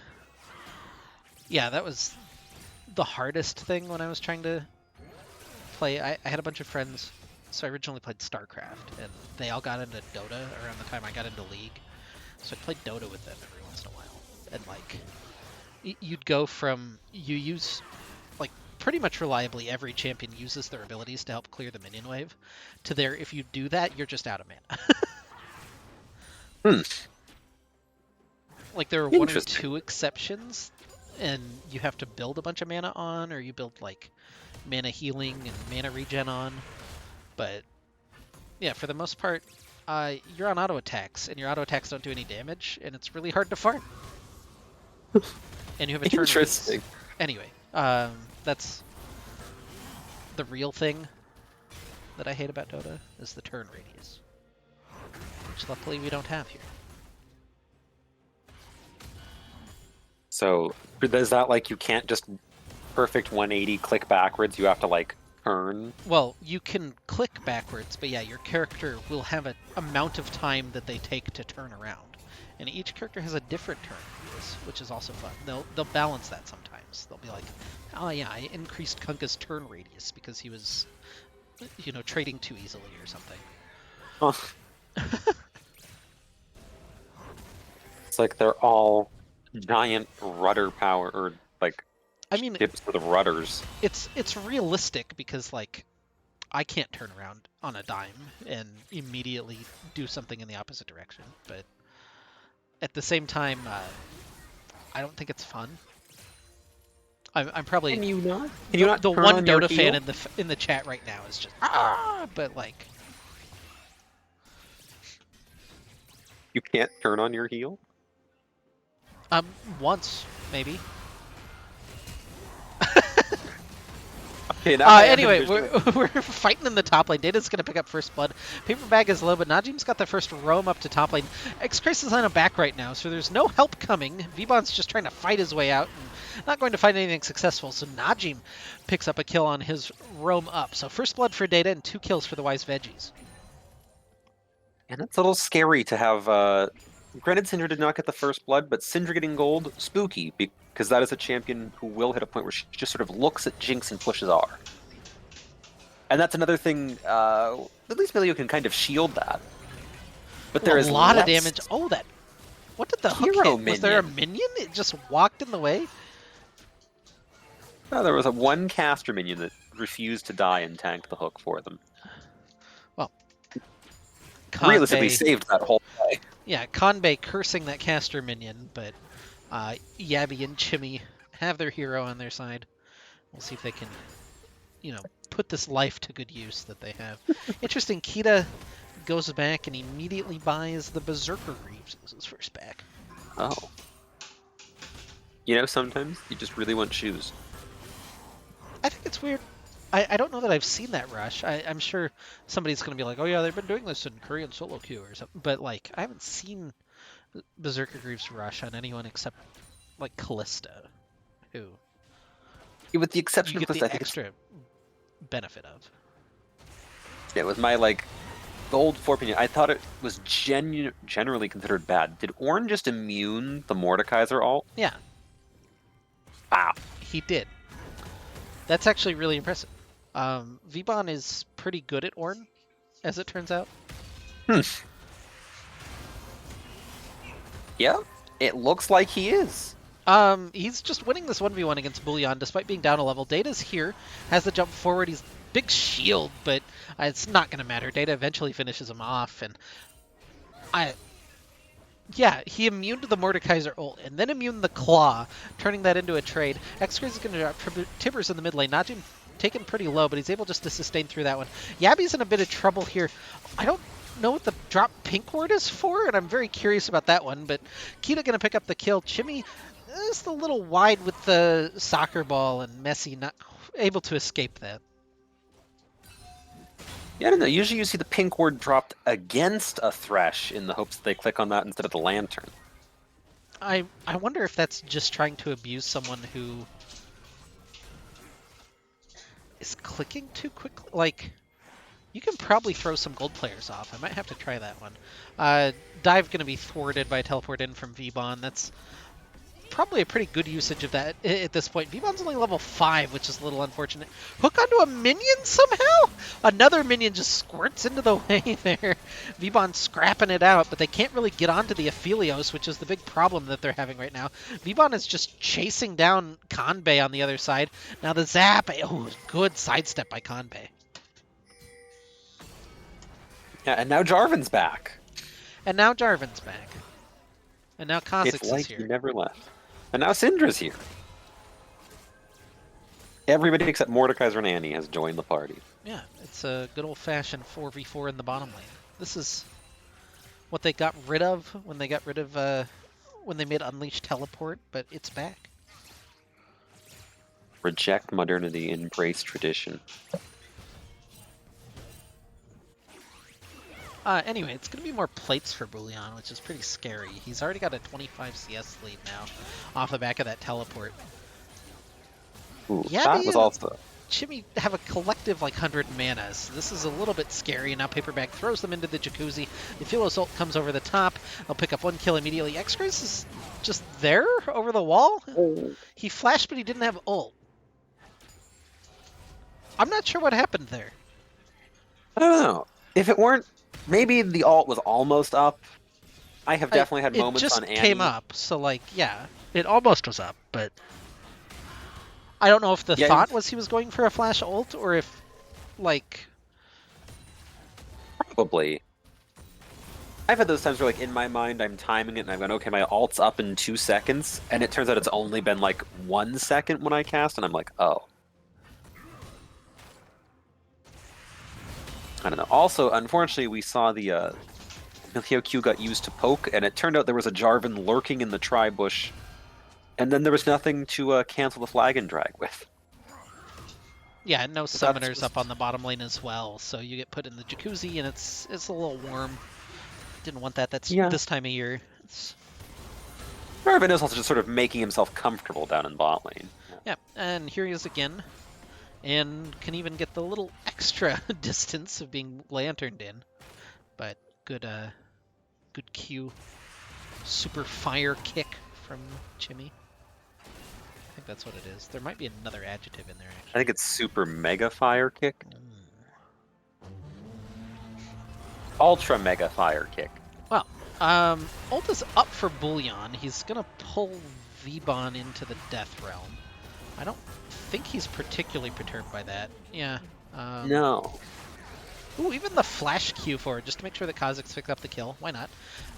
Yeah, that was the hardest thing when I was trying to play. I had a bunch of friends, so I originally played StarCraft, and they all got into Dota around the time I got into League, so I played Dota with them every once in a while, and like, you'd go from, you use, like, pretty much reliably every champion uses their abilities to help clear the minion wave, to there, if you do that, you're just out of mana. Like, there are 1 or 2 exceptions, and you have to build a bunch of mana on, or you build, like, mana healing and mana regen on, but, yeah, for the most part, you're on auto attacks, and your auto attacks don't do any damage, and it's really hard to farm. And you have a turn Interesting. radius. Anyway, that's the real thing that I hate about Dota, is the turn radius, which luckily we don't have here. So, is that like you can't just perfect 180 click backwards, you have to like turn? Well, you can click backwards, but yeah, your character will have an amount of time that they take to turn around. And each character has a different turn radius, which is also fun. They'll balance that sometimes. They'll be like, oh yeah, I increased Kunka's turn radius because he was, you know, trading too easily or something. Oh. It's like they're all giant rudder power, or like, I mean, ships with rudders. it's realistic because like I can't turn around on a dime and immediately do something in the opposite direction, but at the same time, I don't think it's fun. I'm probably Can you not? Can you not the turn one on your Dota fan heel? in the chat right now is just but like You can't turn on your heel? once maybe. Okay, now Anyway, we're fighting in the top lane. Data's going to pick up first blood. Paper Bag is low, but Najim's got the first roam up to top lane. X-Crisis is on a back right now, so there's no help coming. Vbon's just trying to fight his way out and not going to find anything successful, so Najim picks up a kill on his roam up. So first blood for Data and 2 kills for the Wise Veggies. And it's a little scary to have, granted Syndra did not get the first blood, but Syndra getting gold, spooky, because that is a champion who will hit a point where she just sort of looks at Jinx and pushes R. And that's another thing, at least Milio can kind of shield that. But there is a lot less... of damage. Oh, that... What did the hook Hero hit? Was there a minion. minion? It just walked in the way? No, there was one caster minion that refused to die and tanked the hook for them. Well, Realistically saved that whole play. Yeah, Kanbei cursing that caster minion, but Yabby and Chimmy have their hero on their side. We'll see if they can, you know, put this life to good use that they have. Interesting, Kita goes back and immediately buys the Berserker Greaves as his first back. Oh. You know, sometimes you just really want shoes. I think it's weird. I don't know that I've seen that rush. I'm sure somebody's going to be like, oh yeah, they've been doing this in Korean solo queue or something. But like, I haven't seen Berserker Greaves rush on anyone except like Callista, who Yeah, with the exception you of get Callista, the I think extra benefit of. yeah, with my like gold 4 opinion, I thought it was generally considered bad. Did Ornn just immune the Mordekaiser ult? Yeah, Wow. he did. That's actually really impressive. Vbon is pretty good at Ornn, as it turns out. Yeah, it looks like he is. He's just winning this 1v1 against Bullion despite being down a level. Data's here, has the jump forward. He's big shield, but it's not going to matter. Data eventually finishes him off, and yeah, he immune to the Mordekaiser ult, and then immune the Claw, turning that into a trade. X-Craze is going to drop Tibbers in the mid lane. Najin taken pretty low, but he's able just to sustain through that one. Yabby's in a bit of trouble here. I don't know what the drop pink ward is for, and I'm very curious about that one, but Kita going to pick up the kill. Chimmy is a little wide with the soccer ball, and Messi not able to escape that. Yeah, I don't know. Usually you see the pink ward dropped against a Thresh in the hopes that they click on that instead of the Lantern. I wonder if that's just trying to abuse someone who is clicking too quickly. Like, you can probably throw some gold players off. I might have to try that one. Dive going to be thwarted by a teleport in from V-Bon. That's probably a pretty good usage of that at this point. V-Bon's only level 5, which is a little unfortunate. Hook onto a minion somehow? Another minion just squirts into the way there. V-Bon scrapping it out, but they can't really get onto the Aphelios, which is the big problem that they're having right now. V-Bon is just chasing down Kanbei on the other side. Now the zap, oh, good sidestep by Kanbei. Yeah, and now Jarvan's back. And now Jarvan's back. And now Kha'Zix It's like is here. he never left. And now Syndra's here. Everybody except Mordekaiser and Annie has joined the party. Yeah, it's a good old-fashioned 4v4 in the bottom lane. This is what they got rid of when they got rid of when they made Unleash teleport, but it's back. Reject modernity, embrace tradition. Anyway, it's going to be more plates for Bullion, which is pretty scary. He's already got a 25 CS lead now off the back of that teleport. Ooh, Yeah, that was also... Chimmy have a collective like 100 mana, so this is a little bit scary. Now Paperback throws them into the jacuzzi. The Philos ult comes over the top. They'll pick up one kill immediately. X-Grace is just there over the wall. Oh. He flashed, but he didn't have ult. I'm not sure what happened there. I don't know. If it weren't... Maybe the ult was almost up. I have definitely had moments on Annie. It just came up, so like, yeah. It almost was up, but... I don't know if the thought was he was going for a flash ult, or if, like... Probably. I've had those times where, like, in my mind, I'm timing it, and I'm going, okay, my ult's up in 2 seconds, and it turns out it's only been, like, 1 second when I cast, and I'm like, oh. I don't know. Also, unfortunately, we saw the Milio Q got used to poke, and it turned out there was a Jarvan lurking in the tri-bush, and then there was nothing to cancel the flag and drag with. Yeah, no summoners up on the bottom lane as well, so you get put in the jacuzzi, and it's a little warm. Didn't want that. That's this time of year. Jarvan is also just sort of making himself comfortable down in bot lane. Yeah, and here he is again. And can even get the little extra distance of being lanterned in. But good good Q. Super fire kick from Chimmy. I think that's what it is. There might be another adjective in there, actually. I think it's super mega fire kick. Ultra mega fire kick. Well, ult is up for Bullion. He's gonna pull V-Bon into the Death Realm. I don't think he's particularly perturbed by that. Yeah. No. Ooh, even the flash Q for it, just to make sure that Kha'Zix picks up the kill. Why not?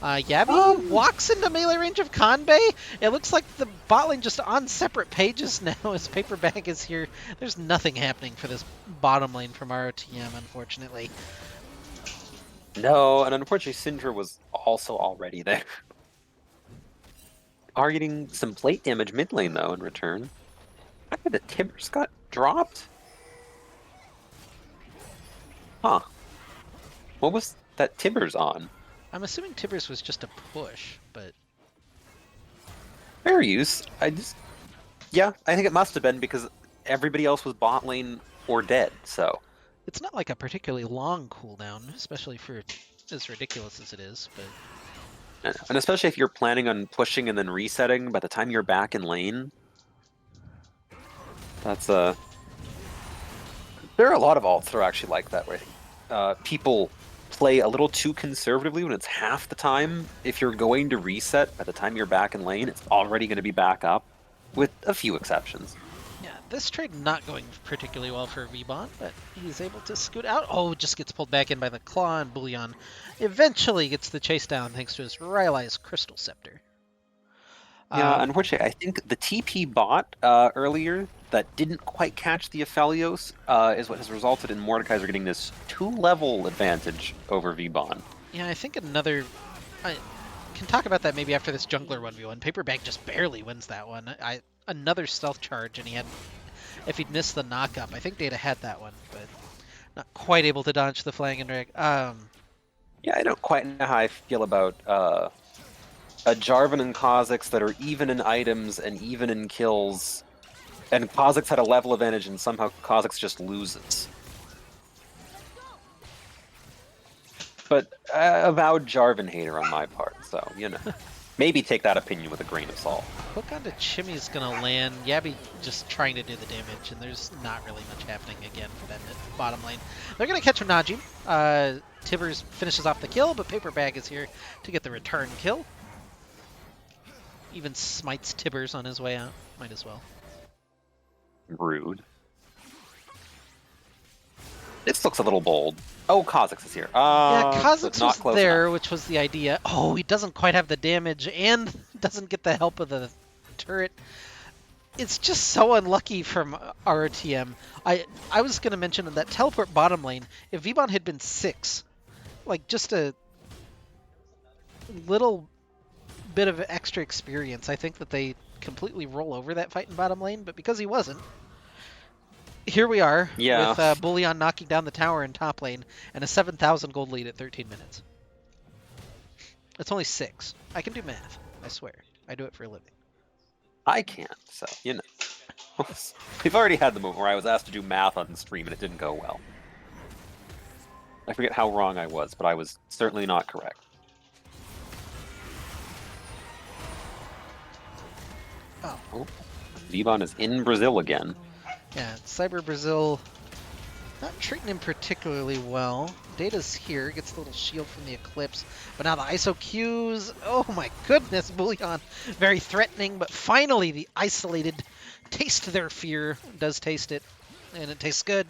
Yabby walks into melee range of Kanbei. It looks like the bot lane just on separate pages now as Paperback is here. There's nothing happening for this bottom lane from RotM, unfortunately. No, and unfortunately Syndra was also already there. Are getting some plate damage mid lane, though, in return. I think the Timbers got dropped? Huh. What was that Timbers on? I'm assuming Tibbers was just a push, but... Fair use. Yeah, I think it must have been because everybody else was bot lane or dead, so... It's not like a particularly long cooldown, especially for as ridiculous as it is, but... And especially if you're planning on pushing and then resetting by the time you're back in lane. That's There are a lot of alts that are actually like that, where people play a little too conservatively when it's half the time. If you're going to reset by the time you're back in lane, it's already going to be back up, with a few exceptions. Yeah, This trade not going particularly well for Vbon, but he's able to scoot out. Oh, just gets pulled back in by the claw, and Bullion eventually gets the chase down thanks to his Rylai's Crystal Scepter. Yeah, unfortunately, I think the TP bot earlier that didn't quite catch the Aphelios is what has resulted in Mordekaiser getting this 2-level advantage over Vbon. Yeah, I think another... I can talk about that maybe after this jungler 1v1. Paperbag just barely wins that one. Another stealth charge, and he had... If he'd missed the knock-up, I think Data had that one, but not quite able to dodge the flying and drag. Yeah, I don't quite know how I feel about a Jarvan and Kha'Zix that are even in items and even in kills, and Kha'Zix had a level advantage and somehow Kha'Zix just loses. But avowed Jarvan hater on my part, so, you know. Maybe take that opinion with a grain of salt. Hook onto Chimmy's gonna land. Yabby just trying to do the damage, and there's not really much happening again for them at bottom lane. They're gonna catch Najim. Tibbers finishes off the kill, but Paperbag is here to get the return kill. Even smites Tibbers on his way out. Might as well. Rude. This looks a little bold. Oh, Kha'Zix is here. Yeah, Kha'Zix not was there, enough. which was the idea. Oh, he doesn't quite have the damage and doesn't get the help of the turret. It's just so unlucky from ROTM. I was going to mention in that teleport bottom lane, if Vbon had been 6, like just a little bit of extra experience, I think that they completely roll over that fight in bottom lane, but because he wasn't, here we are with Bullion knocking down the tower in top lane and a 7,000 gold lead at 13 minutes. It's only 6. I can do math. I swear. I do it for a living. I can't, so, you know. We've already had the moment where I was asked to do math on stream and it didn't go well. I forget how wrong I was, but I was certainly not correct. Oh. Vbon is in Brazil again. Yeah, Cyber Brazil not treating him particularly well. Data's here, gets the little shield from the Eclipse, but now the ISO Qs, oh my goodness, Bullion, very threatening, but finally the isolated taste their fear, does taste it, and it tastes good.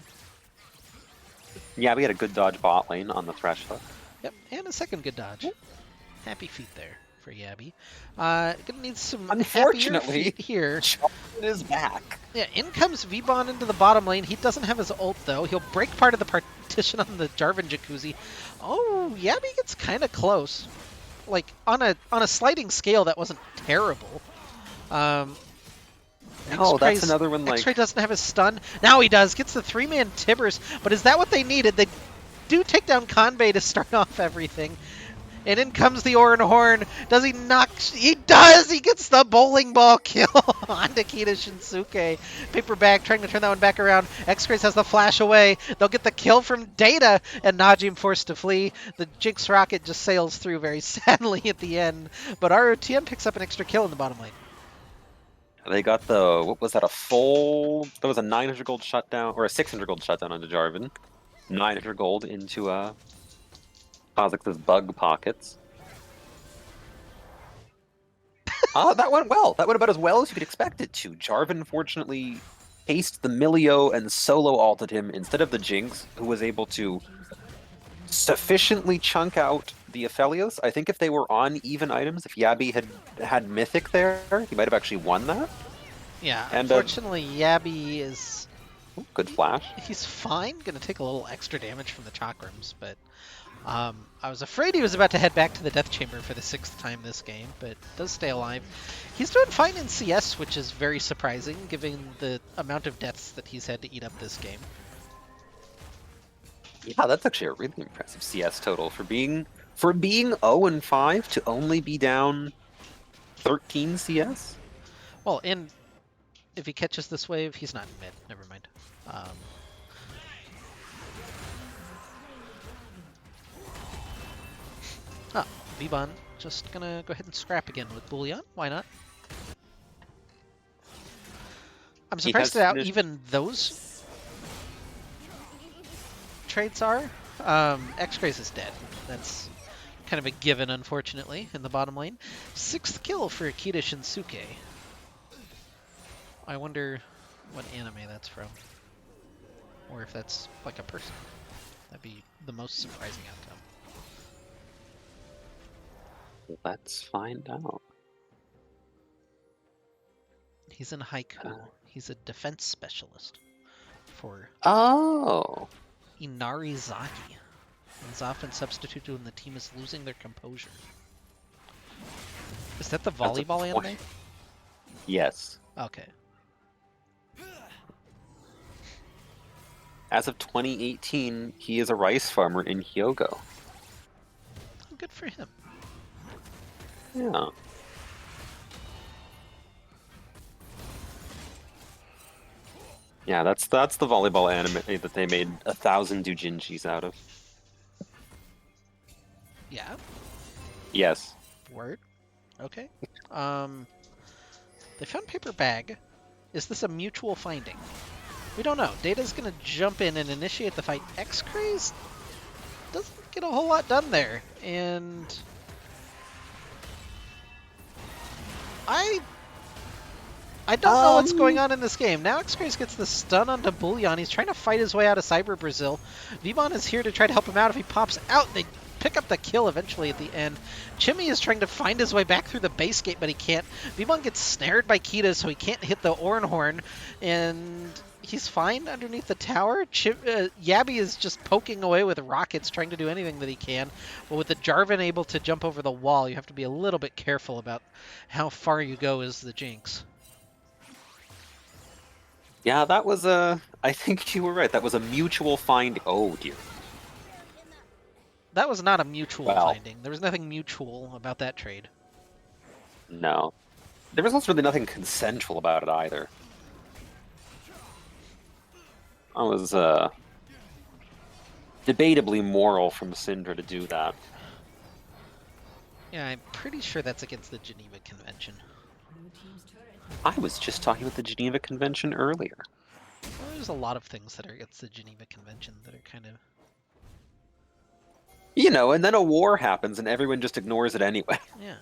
Yeah, we had a good dodge bot lane on the Thresh hook. Yep, and a second good dodge. Happy feet there for Yabby. Gonna need some unfortunately feet here. Jarvan is back. Yeah, in comes Vbon into the bottom lane. He doesn't have his ult though. He'll break part of the partition on the Jarvan Jacuzzi. Oh, Yabby gets kind of close. Like on a sliding scale, that wasn't terrible. No, that's another one. Like X-Ray doesn't have his stun. Now he does. Gets the 3-man Tibbers. But is that what they needed? They do take down Conbay to start off everything. And in comes the Orin Horn. Does he knock? He does! He gets the bowling ball kill on Nikita Shinsuke. Paperback trying to turn that one back around. X-Grace has the flash away. They'll get the kill from Data, and Najim forced to flee. The Jinx rocket just sails through very sadly at the end. But ROTM picks up an extra kill in the bottom lane. They got the, what was that, a full, that was a 900 gold shutdown, or a 600 gold shutdown onto Jarvan. 900 gold into Kha'Zix's bug pockets. That went well. That went about as well as you could expect it to. Jarvan fortunately paced the Milio and solo ulted him instead of the Jinx, who was able to sufficiently chunk out the Aphelios. I think if they were on even items, if Yabby had Mythic there, he might have actually won that. Yeah, and, unfortunately, Yabby is... Good flash. He's fine. Gonna take a little extra damage from the Chakrams, but I was afraid he was about to head back to the Death Chamber for the 6th time this game, but does stay alive. He's doing fine in CS, which is very surprising, given the amount of deaths that he's had to eat up this game. Yeah, that's actually a really impressive CS total for being 0-5 to only be down 13 CS. Well, and if he catches this wave, he's not in mid. Never mind. Vbon just gonna go ahead and scrap again with Bullion. Why not? I'm surprised at how even those trades are. X-Grace is dead. That's kind of a given, unfortunately, in the bottom lane. 6th kill for Akita Shinsuke. I wonder what anime that's from. Or if that's like a person. That'd be the most surprising outcome. Let's find out. He's in Haiku. He's a defense specialist for Oh. Inarizaki. He's often substituted when the team is losing their composure. Is that the That's a volleyball point. anime? Yes. Okay. As of 2018, he is a rice farmer in Hyogo. Good for him. Yeah. Yeah, that's the volleyball anime that they made 1,000 doujinshis out of. Yeah. Yes. Word. Okay. They found paper bag. Is this a mutual finding? We don't know. Data's gonna jump in and initiate the fight. X-Craze doesn't get a whole lot done there, and I don't know what's going on in this game. Now X-Craze gets the stun onto Bullion. He's trying to fight his way out of Cyber Brazil. Vivon is here to try to help him out. If he pops out, they pick up the kill eventually at the end. Chimmy is trying to find his way back through the base gate, but he can't. Vivon gets snared by Kita, so he can't hit the Ornhorn, and he's fine underneath the tower. Yabby is just poking away with rockets, trying to do anything that he can. But with the Jarvan able to jump over the wall, you have to be a little bit careful about how far you go as the Jinx. Yeah, that was a... I think you were right. That was a mutual find. Oh, dear. That was not a mutual Well. finding. There was nothing mutual about that trade. No. There was also really nothing consensual about it either. I was, debatably moral from Syndra to do that. Yeah, I'm pretty sure that's against the Geneva Convention. I was just talking about the Geneva Convention earlier. Well, there's a lot of things that are against the Geneva Convention that are kind of... You know, and then a war happens and everyone just ignores it anyway. Yeah.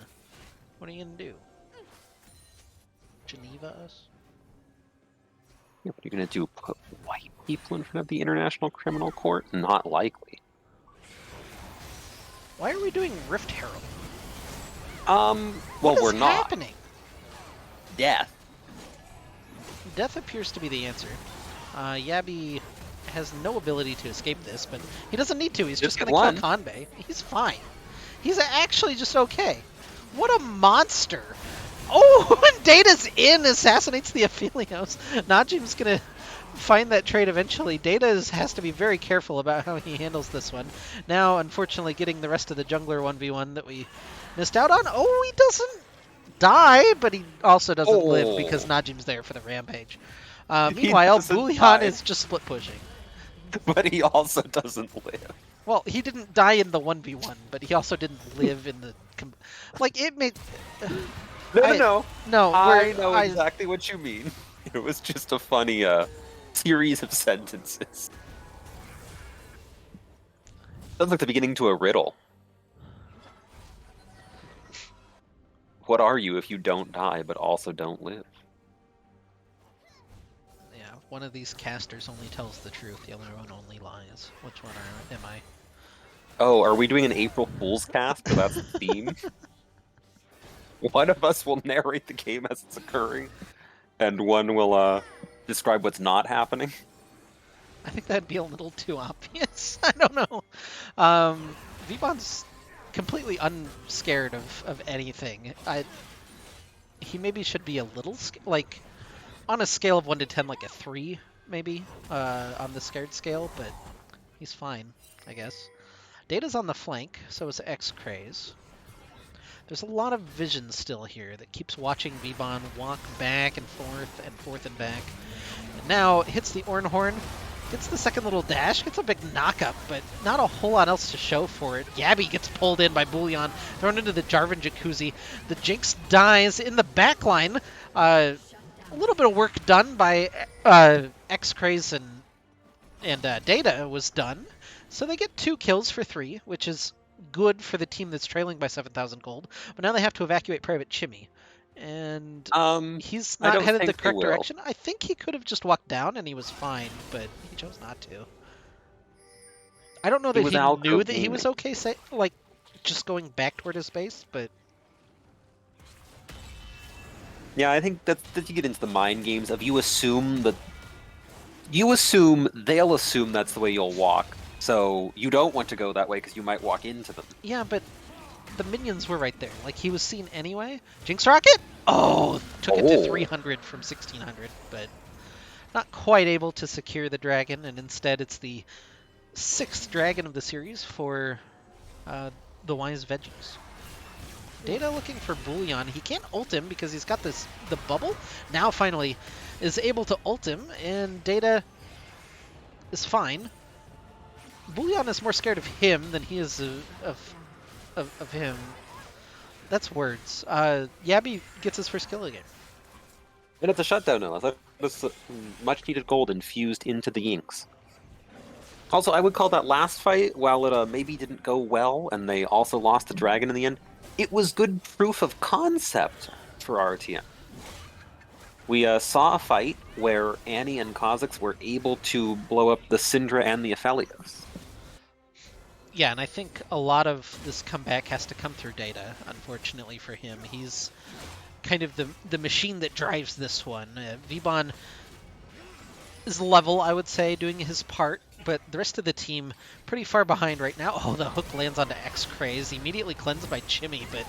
What are you gonna do? Geneva us? Yeah, what are you gonna do? Put white people in front of the International Criminal Court? Not likely. Why are we doing Rift Herald? Well, What is we're not. happening? Death. Death appears to be the answer. Yabby has no ability to escape this, but he doesn't need to. He's just Just gonna get kill Kanbei. He's fine. He's actually just okay. What a monster! Oh, and Data's in, assassinates the Aphelios. Najim's gonna find that trade eventually. Data has to be very careful about how he handles this one. Now, unfortunately, getting the rest of the jungler 1v1 that we missed out on. Oh, he doesn't die, but he also doesn't live because Najim's there for the rampage. Meanwhile, Bullion is just split pushing. But he also doesn't live. Well, he didn't die in the 1v1, but he also didn't live in the... Like, it made... No. No, I know exactly what you mean. It was just a funny series of sentences. Sounds like the beginning to a riddle. What are you if you don't die but also don't live? Yeah, one of these casters only tells the truth, the other one only lies. Which one am I? Oh, are we doing an April Fool's cast? So that's the theme? One of us will narrate the game as it's occurring, and one will describe what's not happening. I think that'd be a little too obvious. I don't know. Vibon's completely unscared of anything. He maybe should be a little like on a scale of 1 to 10, like a 3 maybe on the scared scale, but he's fine, I guess. Data's on the flank, so is X-Craze. There's a lot of vision still here that keeps watching Vibon walk back and forth and back. And now hits the Ornhorn, gets the second little dash, gets a big knockup, but not a whole lot else to show for it. Yabby gets pulled in by Bullion, thrown into the Jarvan Jacuzzi. The Jinx dies in the backline. A little bit of work done by X-Craze and Data was done. So they get 2 kills for 3, which is good for the team that's trailing by 7,000 gold. But now they have to evacuate Private Chimmy. And he's I not don't headed the think they correct will. direction. I think he could have just walked down and he was fine, but he chose not to. I don't know He that was he knew alcove that he was gaming. okay, like just going back toward his base, but Yeah, I think that you get into the mind games of you assume they'll assume that's the way you'll walk. So you don't want to go that way because you might walk into them. yeah, but the minions were right there. Like he was seen anyway. Jinx Rocket? Oh, took it to Oh. 300 from 1600, but not quite able to secure the dragon, and instead it's the 6th dragon of the series for the Wise Veggies. Data looking for Bullion. He can't ult him because he's got the bubble. Now finally is able to ult him, and Data is fine. Bullion is more scared of him than he is of him. That's words. Yabby gets his first kill again. And it's a shutdown now. That's much needed gold infused into the Yinks. Also, I would call that last fight, while it maybe didn't go well, and they also lost the dragon in the end, it was good proof of concept for RTM. We saw a fight where Annie and Kha'Zix were able to blow up the Syndra and the Aphelios. Yeah, and I think a lot of this comeback has to come through Data, unfortunately for him. He's kind of the machine that drives this one. Vibon is level, I would say, doing his part, but the rest of the team pretty far behind right now. Oh, the hook lands onto X-Craze, immediately cleansed by Chimmy, but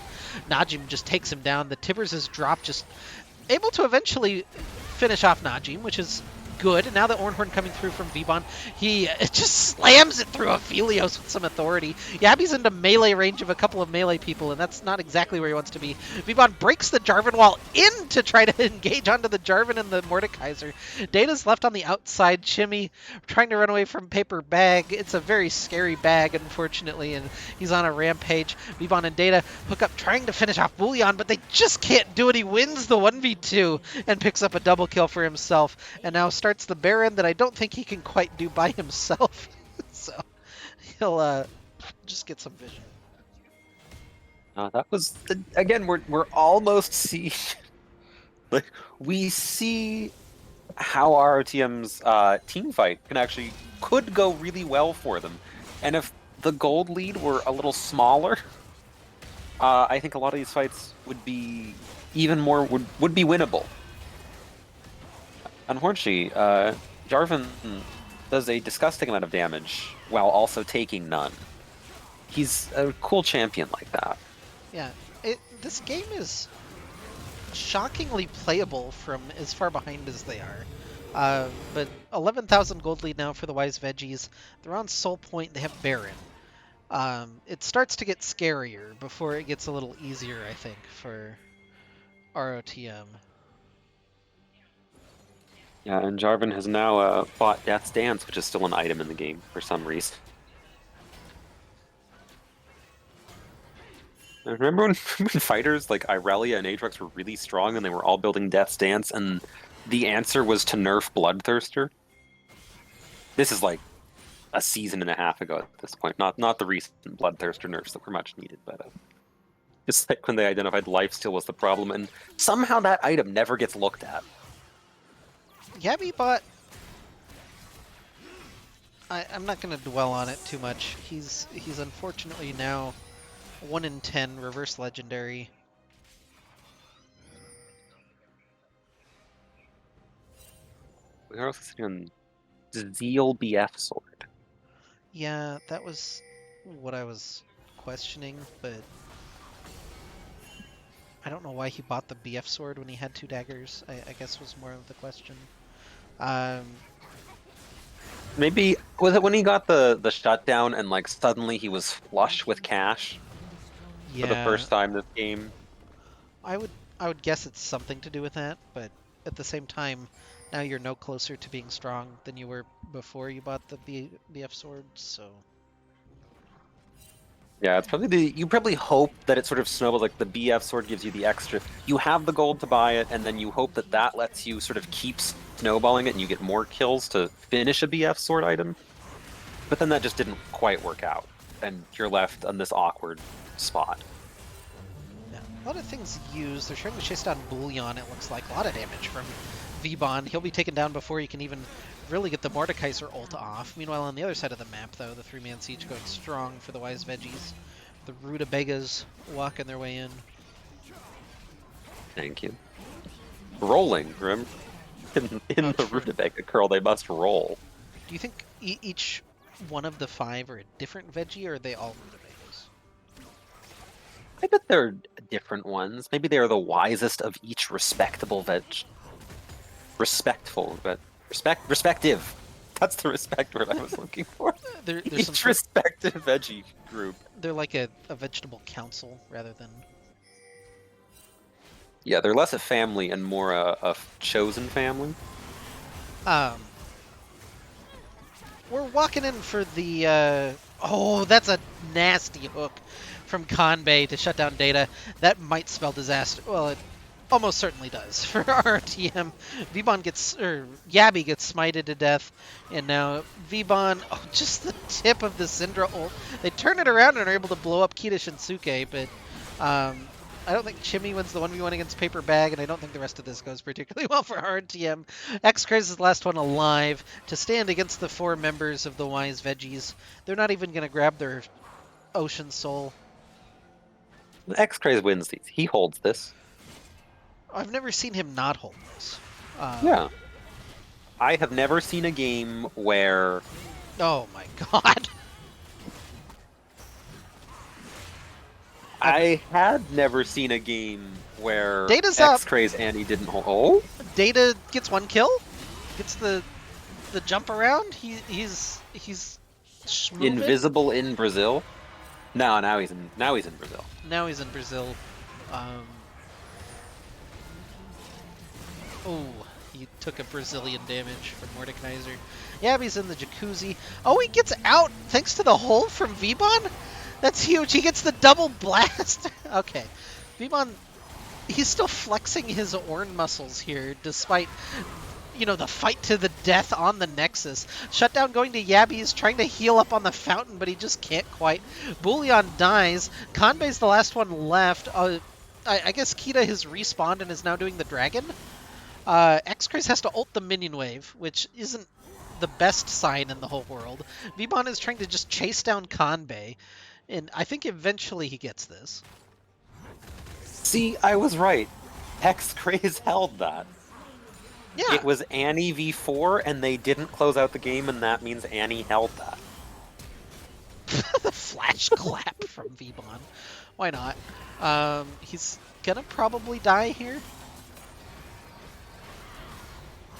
Najim just takes him down. The Tibbers' drop just able to eventually finish off Najim, which is good. And now the Ornhorn coming through from Vibon, he just slams it through Aphelios with some authority. Yabby's into melee range of a couple of melee people, and that's not exactly where he wants to be. Vibon breaks the Jarvan wall in to try to engage onto the Jarvan and the Mordekaiser. Data's left on the outside. Chimmy trying to run away from Paper Bag. It's a very scary bag, unfortunately, and he's on a rampage. Vibon and Data hook up trying to finish off Bullion, but they just can't do it. He wins the 1v2 and picks up a double kill for himself, and now starts the Baron that I don't think he can quite do by himself. So he'll just get some vision. That was again. We're almost see like we see how RTM's team fight could go really well for them, and if the gold lead were a little smaller, I think a lot of these fights would be even more would be winnable. Unfortunately, Jarvan does a disgusting amount of damage while also taking none. He's a cool champion like that. Yeah, this game is shockingly playable from as far behind as they are. But 11,000 gold lead now for the Wise Veggies. They're on Soul Point. They have Baron. It starts to get scarier before it gets a little easier, I think, for ROTM. Yeah, and Jarvan has now bought Death's Dance, which is still an item in the game for some reason. I remember when fighters like Irelia and Aatrox were really strong and they were all building Death's Dance, and the answer was to nerf Bloodthirster? This is like a season and a half ago at this point. Not the recent Bloodthirster nerfs that were much needed, but just like when they identified lifesteal was the problem, and somehow that item never gets looked at. Yabby bought... I'm not going to dwell on it too much. He's unfortunately now 1 in 10 reverse legendary. We are also sitting on Zeal BF Sword. Yeah, that was what I was questioning, but I don't know why he bought the BF sword when he had 2 daggers, I guess was more of the question. Maybe was it when he got the shutdown and like suddenly he was flush with cash for the first time this game? I would guess it's something to do with that, but at the same time, now you're no closer to being strong than you were before you bought the BF sword, so... Yeah, it's probably you probably hope that it sort of snowballs, like the BF sword gives you the extra. You have the gold to buy it, and then you hope that that lets you sort of keep snowballing it, and you get more kills to finish a BF sword item. But then that just didn't quite work out, and you're left on this awkward spot. Yeah, a lot of things used. They're trying to chase down Bullion, it looks like. A lot of damage from V-Bon. He'll be taken down before you can even really get the Mordekaiser ult off. Meanwhile, on the other side of the map, though, the 3-man siege going strong for the Wise Veggies. The Rutabagas walking their way in. Thank you. Rolling, Grim. In the Rutabaga curl, they must roll. Do you think each one of the 5 are a different veggie, or are they all Rutabagas? I bet they're different ones. Maybe they are the wisest of each respectable veg. Respectful, but respective. That's the respect word I was looking for. There's Each some respective veggie group. They're like a vegetable council rather than... Yeah, they're less a family and more a chosen family. We're walking in for the... oh, that's a nasty hook from Kanbei to shut down Data. That might spell disaster. Well, it almost certainly does for RTM. V-Bon gets... or Yabby gets smited to death. And now V-Bon... oh, just the tip of the Syndra ult. They turn it around and are able to blow up Kita Shinsuke, but... I don't think Chimmy wins the 1v1 against Paper Bag, and I don't think the rest of this goes particularly well for RTM. X-Craze is the last one alive to stand against the 4 members of the Wise Veggies. They're not even going to grab their Ocean Soul. X-Craze wins these. He holds this. I've never seen him not hold this. Yeah. I have never seen a game where... oh my god. I had never seen a game where Data's up. X-Craze Annie didn't hold... oh? Data gets 1 kill. Gets the jump around. He's schmoovin'. Invisible in Brazil? No, now he's in Brazil. Now he's in Brazil. Oh, he took a Brazilian damage from Mordekaiser. Yabby's in the jacuzzi. Oh, he gets out thanks to the hole from V-Bon? That's huge. He gets the double blast. Okay. V-Bon, he's still flexing his Ornn muscles here, despite, you know, the fight to the death on the Nexus. Shutdown going to Yabby. He's trying to heal up on the fountain, but he just can't quite. Bullion dies. Kanbei's the last one left. I guess Kita has respawned and is now doing the dragon. X-Craze has to ult the minion wave, which isn't the best sign in the whole world. V-Bon is trying to just chase down Kanbei. And I think eventually he gets this. See, I was right. X-Craze held that. Yeah. It was Annie v4, and they didn't close out the game, and that means Annie held that. The flash clap from V-Bon. Why not? He's gonna probably die here.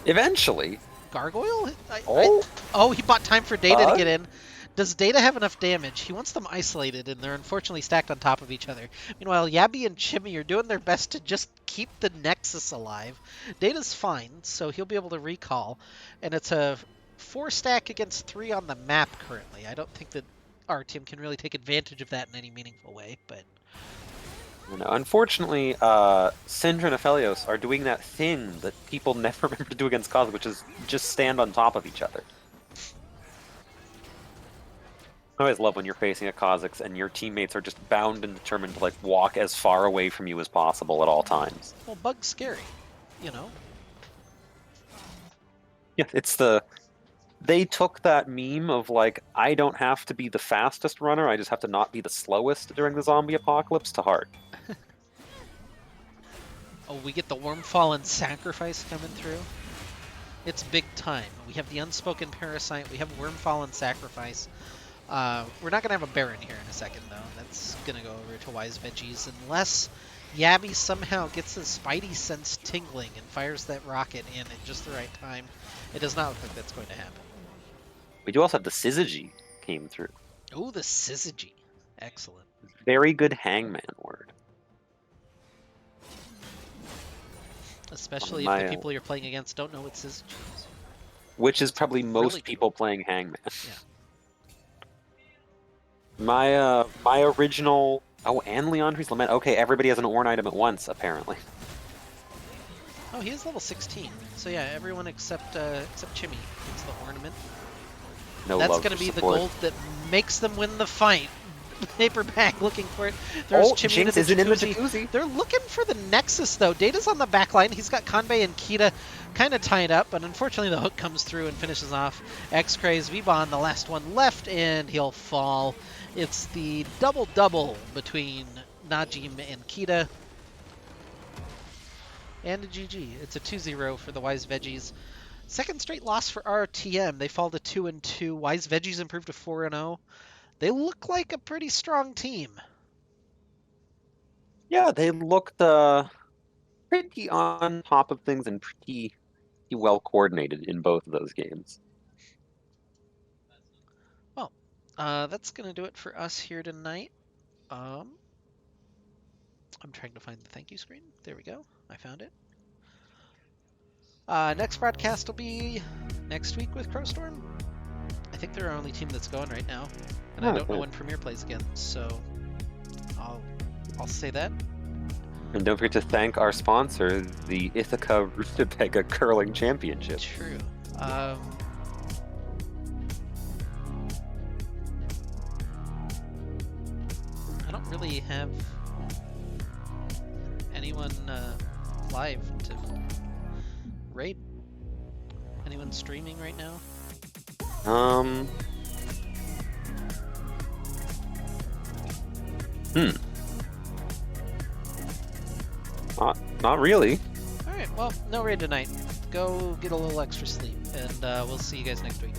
Eventually. Gargoyle? Oh, he bought time for Data to get in. Does Data have enough damage? He wants them isolated, and they're unfortunately stacked on top of each other. Meanwhile, Yabby and Chimmy are doing their best to just keep the Nexus alive. Data's fine, so he'll be able to recall. And it's a 4-stack against 3 on the map currently. I don't think that our team can really take advantage of that in any meaningful way, but... you know, unfortunately, Syndra and Aphelios are doing that thing that people never remember to do against Cosmic, which is just stand on top of each other. I always love when you're facing a Kha'Zix and your teammates are just bound and determined to like walk as far away from you as possible at all times. Well, Bug's scary, you know? Yeah, it's the... they took that meme of like, I don't have to be the fastest runner, I just have to not be the slowest during the zombie apocalypse to heart. Oh, we get the Wormfallen Sacrifice coming through. It's big time. We have the Unspoken Parasite, we have Wormfallen Sacrifice. We're not going to have a Baron here in a second, though. That's going to go over to Wise Veggies, unless Yabby somehow gets his Spidey sense tingling and fires that rocket in at just the right time. It does not look like that's going to happen. We do also have the Syzygy came through. Oh, the Syzygy. Excellent. Very good Hangman word. Especially if the people you're playing against don't know what Syzygy is. Which is probably most really people playing Hangman. Yeah. My original... oh, and Leandri's Lament. Okay, everybody has an Ornn item at once, apparently. Oh, he is level 16. So yeah, everyone except Chimmy gets the ornament. No That's love going to for be the support. gold that makes them win the fight. paper bag looking for it. There's Chimney Jinx to isn't in the jacuzzi. jacuzzi. They're looking for the Nexus, though. Data's on the back line. He's got Kanbei and Kita kind of tied up, but unfortunately the hook comes through and finishes off X-Craze. Vbon, the last one left, and he'll fall. It's the double-double between Najim and Kita. And a GG. It's a 2-0 for the Wise Veggies. Second straight loss for RTM. They fall to 2-2. Wise Veggies improved to 4-0. They look like a pretty strong team. Yeah, they looked pretty on top of things and pretty well coordinated in both of those games. Well, that's going to do it for us here tonight. I'm trying to find the thank you screen. There we go. I found it. Next broadcast will be next week with Crowstorm. I think they're our only team that's going right now, and I don't know when Premier plays again, so I'll say that. And don't forget to thank our sponsor, the Ithaca Rutabaga Curling Championship. True. I don't really have anyone live to raid. Anyone streaming right now? Not really. Alright, well, no raid tonight. Go get a little extra sleep, and we'll see you guys next week.